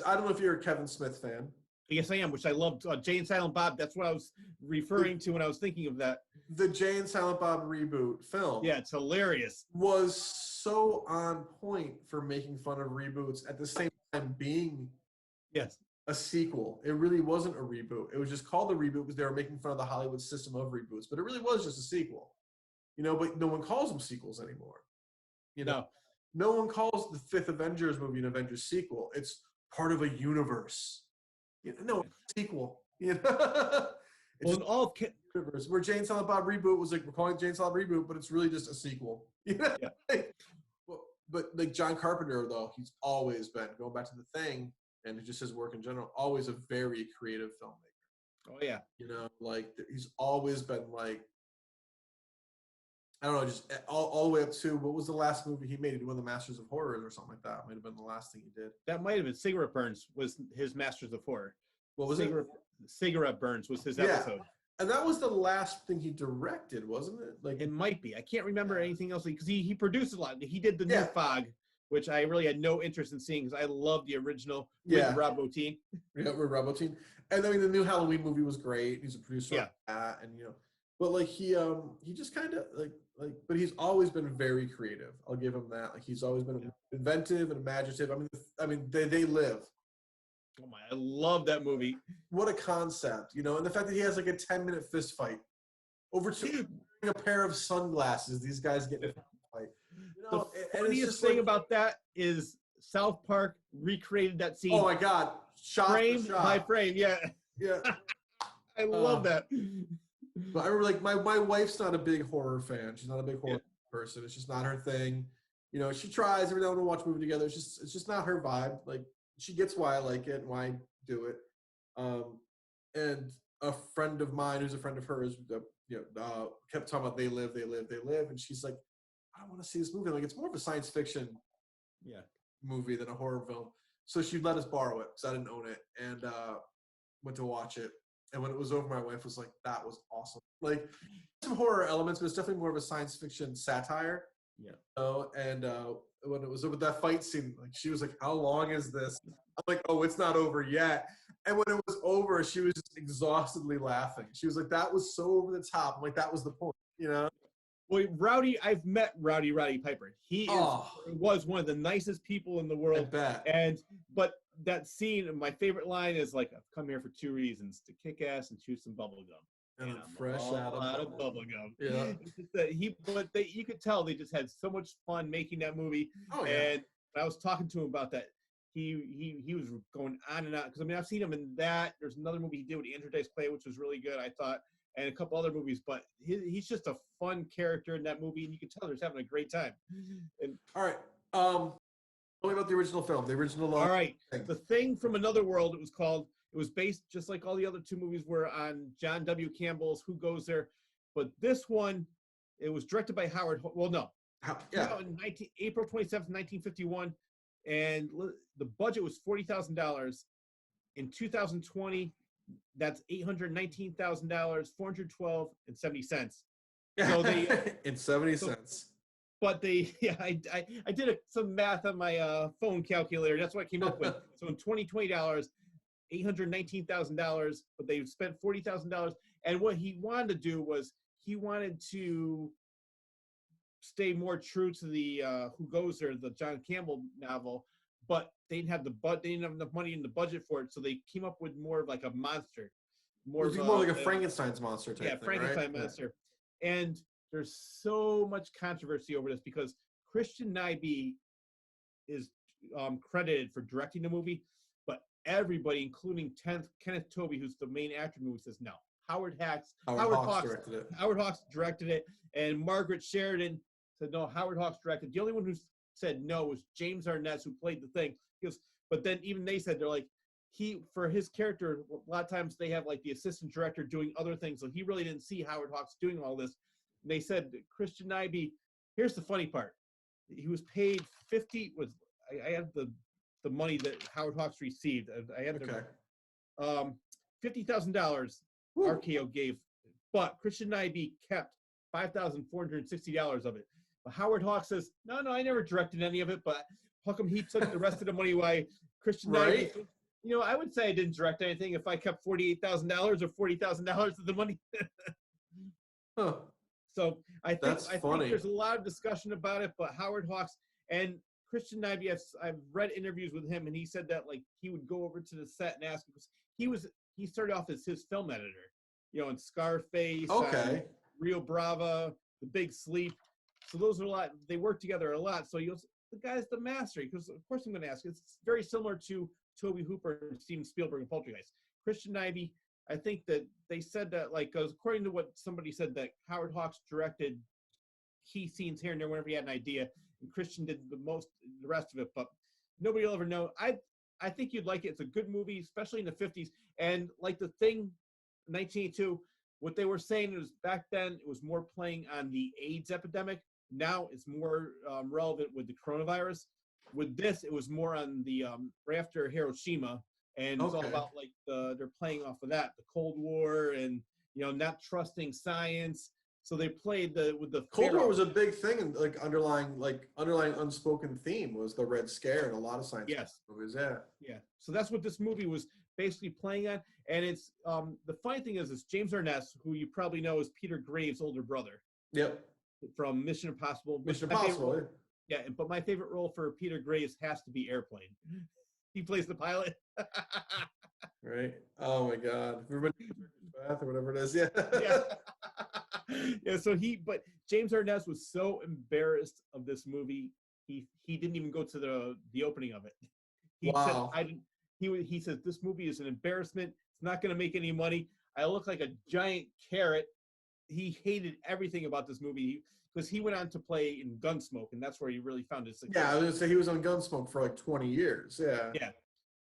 I don't know if you're a Kevin Smith fan. Yes, I am, which I loved. Jay and Silent Bob, that's what I was referring to when I was thinking of that. The Jay and Silent Bob reboot film. Yeah, it's hilarious. Was so on point for making fun of reboots at the same time being a sequel. It really wasn't a reboot. It was just called a reboot because they were making fun of the Hollywood system of reboots, but it really was just a sequel. You know, but no one calls them sequels anymore. You know, no one calls the fifth Avengers movie an Avengers sequel. It's part of a universe. You know, no, sequel. You know, it's all universe. Where Jay and Silent Bob reboot was like we're calling it Jay and Silent reboot, but it's really just a sequel. You know? But like John Carpenter, though, he's always been going back to the Thing, and just his work in general, always a very creative filmmaker. Oh yeah, you know, like he's always been like, I don't know, just all the way up to what was the last movie he made? He did one of the Masters of Horror or something like that. Might have been the last thing he did. That might have been Cigarette Burns was his Masters of Horror. What was it? Cigarette Burns was his episode. And that was the last thing he directed, wasn't it? Like it might be. I can't remember anything else because he produced a lot. He did the new Fog, which I really had no interest in seeing because I love the original with Rob Bottin. Yeah, with Rob Bottin. And I mean, the new Halloween movie was great. He's a producer of that, and you know, but like he just kind of like, but he's always been very creative. I'll give him that. Like he's always been inventive and imaginative. I mean, they live. Oh my! I love that movie. What a concept, you know, and the fact that he has like a 10-minute fist fight over a pair of sunglasses. These guys get in a fight. You know, the funniest thing about that is South Park recreated that scene. Oh my God! Frame by frame, yeah. I love that. But I remember, like, my wife's not a big horror fan. She's not a big horror person. It's just not her thing. You know, she tries every now and then to watch a movie together. It's just not her vibe. Like, she gets why I like it and why I do it. And a friend of mine who's a friend of hers, kept talking about They Live, and she's like, I don't want to see this movie. Like, it's more of a science fiction movie than a horror film. So she let us borrow it because I didn't own it, and went to watch it. And when it was over, my wife was like, that was awesome. Like, some horror elements, but it's definitely more of a science fiction satire. Yeah. You know? And when it was over that fight scene, like, she was like, how long is this? I'm like, oh, it's not over yet. And when it was over, she was just exhaustedly laughing. She was like, that was so over the top. I'm like, that was the point. You know. Well, I've met Roddy Piper. He was one of the nicest people in the world. I bet. But that scene, my favorite line is like, "I've come here for two reasons: to kick ass and chew some bubble gum." And I'm fresh out of bubble gum. Yeah. It's just that you could tell they just had so much fun making that movie. Oh yeah. And I was talking to him about that. He was going on and on, because I mean, I've seen him in that. There's another movie he did with Andrew Dice Clay, which was really good, I thought, and a couple other movies. But he's just a fun character in that movie, and you can tell they're just having a great time. And all right, tell me about the original film. The original. All right, The Thing from Another World. It was called. It was based, just like all the other two movies were, on John W. Campbell's Who Goes There, but this one, it was directed by Howard. Well, no. In April 27th, 1951. And the budget was $40,000. In 2020, that's $819,000, $412.70. So they in 70 cents. But I did some math on my phone calculator. That's what I came up with. So in 2020 dollars, $819,000, but they spent $40,000. And what he wanted to do was he wanted to stay more true to the Who Goes There, the John Campbell novel, but they didn't have enough money in the budget for it, so they came up with more of like a monster, more like a Frankenstein's monster type thing, Frankenstein right? monster. Yeah. And there's so much controversy over this because Christian Nyby is credited for directing the movie, but everybody, including Kenneth Tobey, who's the main actor in the movie, says no. Howard Hawks directed it. Howard Hawks directed it, and Margaret Sheridan said no. Howard Hawks directed. The only one who said no was James Arness, who played the Thing. But then even they said, they're like, for his character, a lot of times they have like the assistant director doing other things, so he really didn't see Howard Hawks doing all this. And they said Christian Nyby. Here's the funny part: he was paid I have the money that Howard Hawks received. I had $50,000. RKO gave, but Christian Nyby kept $5,460 of it. But Howard Hawks says, no, I never directed any of it, but how come he took the rest of the money? Why Christian Nyby? I would say I didn't direct anything if I kept $48,000 or $40,000 of the money. Huh. So I think there's a lot of discussion about it, but Howard Hawks and Christian Nyby, I've read interviews with him, and he said that like he would go over to the set and ask, because he started off as his film editor, in Scarface, Rio Bravo, The Big Sleep. So those are a lot. They work together a lot. So he goes, the guy's the master. Because of course I'm going to ask. It's very similar to Tobe Hooper and Steven Spielberg and Poltergeist. Christian Nyby, I think that they said that, like, according to what somebody said, that Howard Hawks directed key scenes here and there whenever he had an idea, and Christian did the rest of it. But nobody will ever know. I think you'd like it. It's a good movie, especially in the 50s. And like The Thing, 1982, what they were saying was back then it was more playing on the AIDS epidemic. Now it's more relevant with the coronavirus. With this, it was more on the right after Hiroshima, and it's all about like they're playing off of that, the Cold War, and not trusting science. So they played with the Cold War was a big thing, and like underlying unspoken theme was the Red Scare in a lot of science movies. Yeah. So that's what this movie was basically playing on, and it's the funny thing is James Arness, who you probably know is Peter Graves' older brother. Yep. From Mission Impossible. Yeah, but my favorite role for Peter Graves has to be Airplane. He plays the pilot. Right. Oh my God. Everybody bath or whatever it is. Yeah. But James Arness was so embarrassed of this movie, he didn't even go to the opening of it. He said he says this movie is an embarrassment. It's not going to make any money. I look like a giant carrot. He hated everything about this movie because he went on to play in Gunsmoke, and that's where he really found his success. Yeah, I was going to say he was on Gunsmoke for like 20 years. Yeah. Yeah.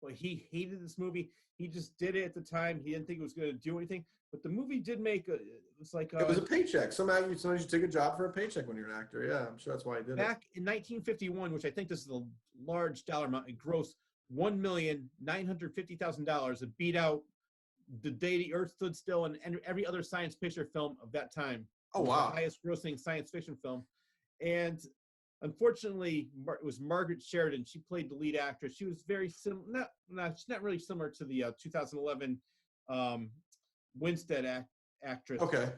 Well, he hated this movie. He just did it at the time. He didn't think it was going to do anything. But the movie did make it was a paycheck. Sometimes you take a job for a paycheck when you're an actor. Yeah, I'm sure that's why he did it. Back in 1951, which I think this is a large dollar amount, it grossed $1,950,000. It beat out The Day the Earth Stood Still and every other science fiction film of that time. Oh, wow. The highest grossing science fiction film. And unfortunately, it was Margaret Sheridan. She played the lead actress. She was very similar. She's not really similar to the 2011 Winstead actress. Okay.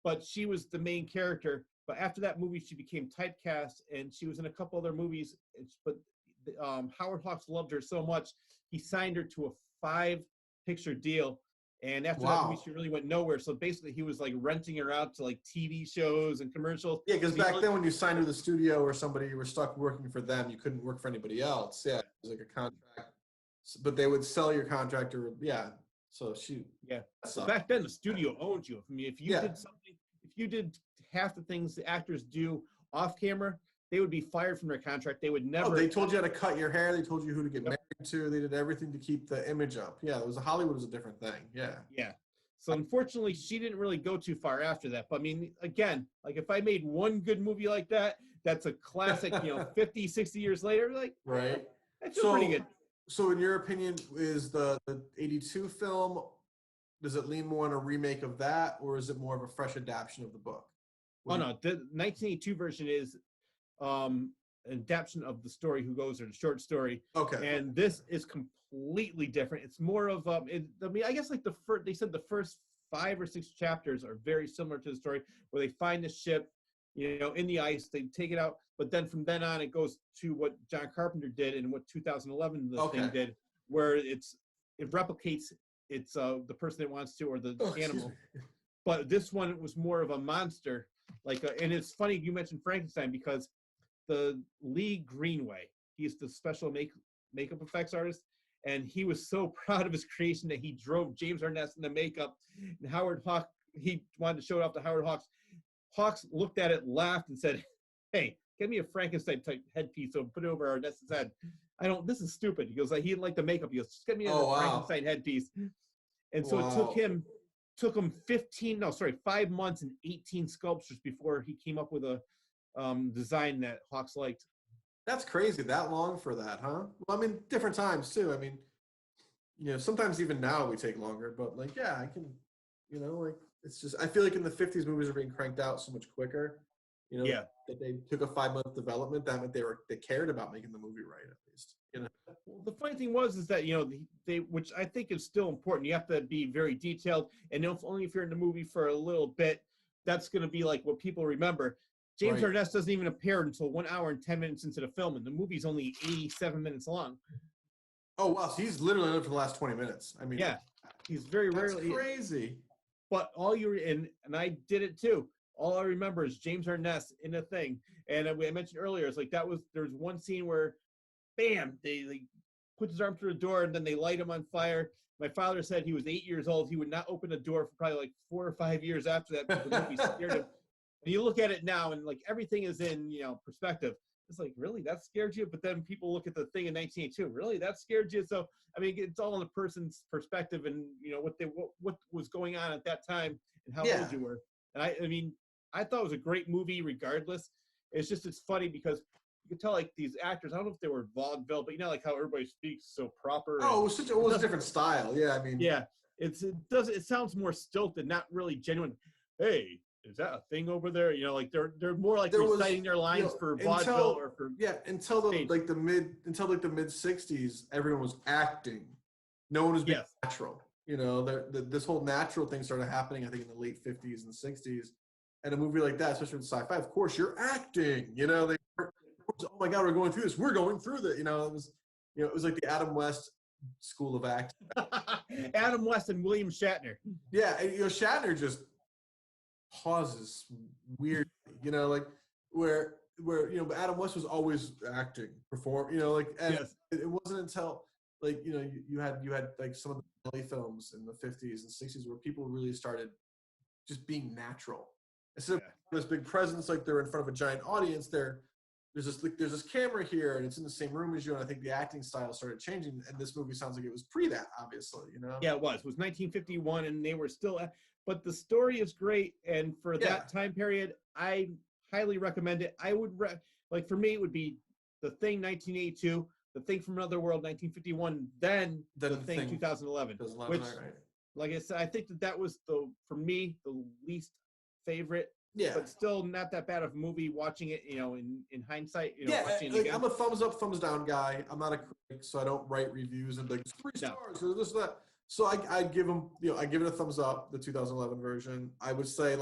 but she was the main character. But after that movie, she became typecast, and she was in a couple other movies. But Howard Hawks loved her so much, he signed her to a 5-picture deal. And after that movie, she really went nowhere. So basically, he was like renting her out to like TV shows and commercials. Yeah, because back then, when you signed to the studio or somebody, you were stuck working for them. You couldn't work for anybody else. Yeah, it was like a contract, but they would sell your contract, or So she. Yeah. So back then, the studio owned you. I mean, if you did something, if you did half the things the actors do off camera, they would be fired from their contract. They would never. Oh, they told you how to cut your hair. They told you who to get married to. They did everything to keep the image up. Yeah, Hollywood was a different thing. Yeah. Yeah. So unfortunately, she didn't really go too far after that. But I mean, again, like if I made one good movie like that, that's a classic, 50, 60 years later, like, right. That's pretty good. So in your opinion, is the 82 film, does it lean more on a remake of that, or is it more of a fresh adaptation of the book? The 1982 version is an adaptation of the story Who Goes There, the short story. Okay. And this is completely different. It's more of I guess like they said the first 5 or 6 chapters are very similar to the story, where they find the ship, in the ice, they take it out, but then from then on it goes to what John Carpenter did and what 2011 thing did, where it replicates the person it wants to, or the animal. But this one was more of a monster, and it's funny you mentioned Frankenstein, because the Lee Greenway, he's the special makeup effects artist, and he was so proud of his creation that he drove James Arness in the makeup, and Howard Hawks, he wanted to show it off to Howard Hawks. Hawks looked at it, laughed, and said, "Hey, get me a Frankenstein type headpiece, so put it over Arness's head. This is stupid." He goes, he didn't like the makeup. He goes, "Just get me a Frankenstein headpiece." And so it took him 5 months and 18 sculptures before he came up with a design that Hawks liked. That's crazy. That long for that, huh? Well, I mean, different times too. I mean, sometimes even now we take longer, but I can, it's just, I feel like in the 50s movies are being cranked out so much quicker. That they took a 5-month development. That meant they cared about making the movie right, at least. Well, the funny thing is that they, which I think is still important. You have to be very detailed, and only if you're in the movie for a little bit, that's going to be like what people remember. James Arness doesn't even appear until 1 hour and 10 minutes into the film, and the movie's only 87 minutes long. Oh wow! So he's literally in it for the last 20 minutes. I mean, yeah, he's very rarely. That's crazy. But all and I did it too. All I remember is James Arness in a thing. And I mentioned earlier, it's like there's one scene where, bam, they put his arm through the door and then they light him on fire. My father said he was 8 years old. He would not open a door for probably like 4 or 5 years after that, because the movie scared him. And you look at it now and everything is in, perspective. It's like, really, that scared you? But then people look at the thing in 1982, really, that scared you? So, I mean, it's all in a person's perspective and, what was going on at that time and how old you were. And I mean, I thought it was a great movie regardless. It's funny because you could tell these actors, I don't know if they were vaudeville, but how everybody speaks so proper. Oh, it was a different style. Yeah, I mean. Yeah, it sounds more stilted, not really genuine. Hey, is that a thing over there? They're more reciting their lines for vaudeville or for until the mid 60s, everyone was acting. No one was being natural. This whole natural thing started happening, I think, in the late 50s and 60s. And a movie like that, especially with sci-fi, of course, you're acting. Oh my God, we're going through this. We're going through that. It was like the Adam West school of acting. Adam West and William Shatner. Yeah, and, Shatner just pauses weirdly, where but Adam West was always acting, it wasn't until you had some of the early films in the 50s and 60s where people really started just being natural instead of this big presence, they're in front of a giant audience. There's this camera here and it's in the same room as you, and I think the acting style started changing, and this movie sounds like it was pre that, obviously. Yeah, it was 1951 and they were still but the story is great, and for that time period, I highly recommend it. I would for me, it would be The Thing 1982, The Thing from Another World 1951, then The Thing 2011. Which, like I said, I think that was for me the least favorite. Yeah, but still not that bad of a movie. Watching it, in hindsight, watching it again. I'm a thumbs up, thumbs down guy. I'm not a critic, so I don't write reviews and 3 stars or this or that. So I'd give them, I give it a thumbs up, the 2011 version. I would say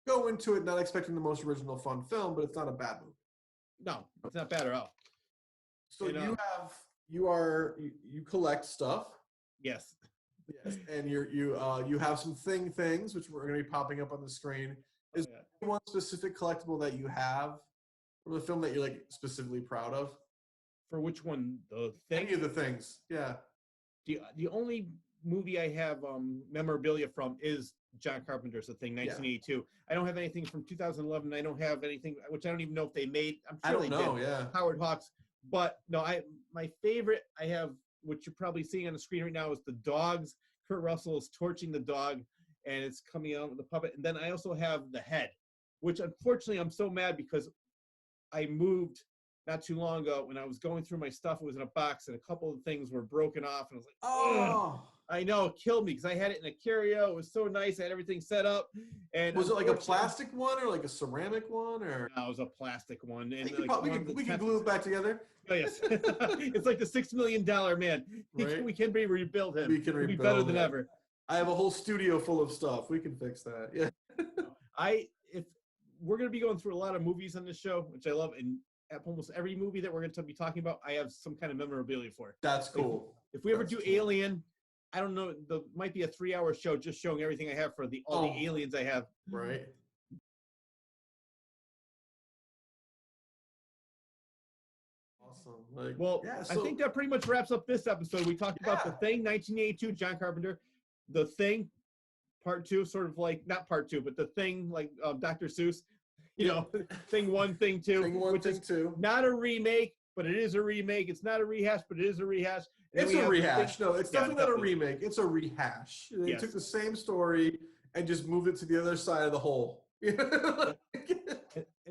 go into it not expecting the most original fun film, but it's not a bad movie. No, it's not bad at all. So you collect stuff. Yes. Yes, and you have some things which we're going to be popping up on the screen. Is there one specific collectible that you have from the film that you're like specifically proud of? For which one? The Thing? Any of the things, yeah. The only movie I have memorabilia from is John Carpenter's The Thing, 1982. Yeah. I don't have anything from 2011. I don't have anything, which I don't even know if they made. I'm sure they did. Yeah. Howard Hawks. But no, my favorite I have, which you're probably seeing on the screen right now, is the dogs. Kurt Russell is torching the dog, and it's coming out with the puppet. And then I also have the head, which unfortunately I'm so mad because I moved not too long ago. When I was going through my stuff, it was in a box, and a couple of things were broken off, and I was like, oh. I know, it killed me because I had it in a curio. It was so nice. I had everything set up. And was it like a plastic one or like a ceramic one? Or no, it was a plastic one. And we can glue it back together. Oh, yes. It's like the $6 million man. Right? We can rebuild him. We can rebuild him. Be better than ever. I have a whole studio full of stuff. We can fix that. Yeah. If we're going to be going through a lot of movies on this show, which I love, and at almost every movie that we're going to be talking about, I have some kind of memorabilia for. That's cool. If we ever do Alien, I don't know, there might be a 3-hour show just showing everything I have for all the aliens I have. Right. Awesome. I think that pretty much wraps up this episode. We talked about The Thing, 1982, John Carpenter. The Thing, Part 2, sort of like, not Part 2, but The Thing, like Dr. Seuss. You know, Thing 1, Thing 2. Thing 1, Thing 2. Not a remake, but it is a remake. It's not a rehash, but it is a rehash. It's a rehash. No, it's definitely not a remake. It's a rehash. They took the same story and just moved it to the other side of the hole. And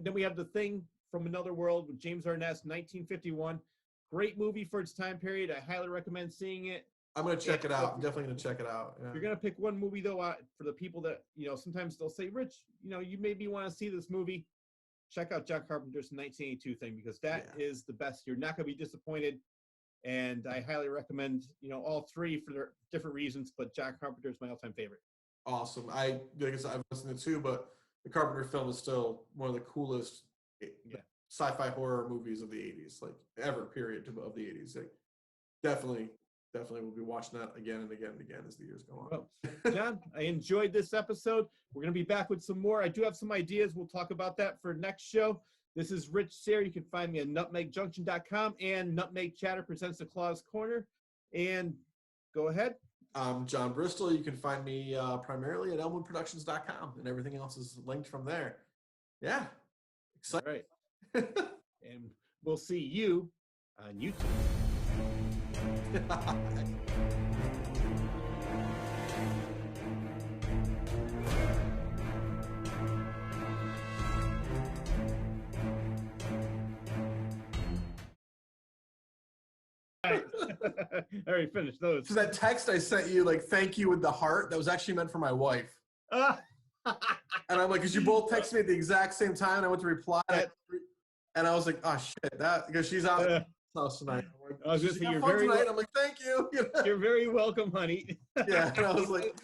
then we have The Thing from Another World with James Arness, 1951. Great movie for its time period. I highly recommend seeing it. I'm going to check it out. I'm definitely going to check it out. Yeah. You're going to pick one movie, though, for the people that, sometimes they'll say, Rich, you maybe want to see this movie. Check out John Carpenter's 1982 Thing, because that is the best. You're not going to be disappointed. And I highly recommend, all three for their different reasons, but John Carpenter is my all-time favorite. Awesome. Like I said, I've listened to two, but the Carpenter film is still one of the coolest sci-fi horror movies of the 80s, like ever, period, of the 80s. Like, definitely we'll be watching that again and again and again as the years go on. Well, John, I enjoyed this episode. We're going to be back with some more. I do have some ideas. We'll talk about that for next show. This is Rich Sayre. You can find me at nutmegjunction.com, and Nutmeg Chatter presents the Claw's Corner. And go ahead. I'm John Bristol. You can find me primarily at elmwoodproductions.com, and everything else is linked from there. Yeah. Exciting. All right. And we'll see you on YouTube. I already finished those. So that text I sent you, like, thank you with the heart, that was actually meant for my wife. And I'm like, because you both texted me at the exact same time, and I went to reply, and I was like, oh shit, because she's out of the house tonight. I was just saying, you're very tonight. I'm like, thank you. You're very welcome, honey. Yeah, and I was like,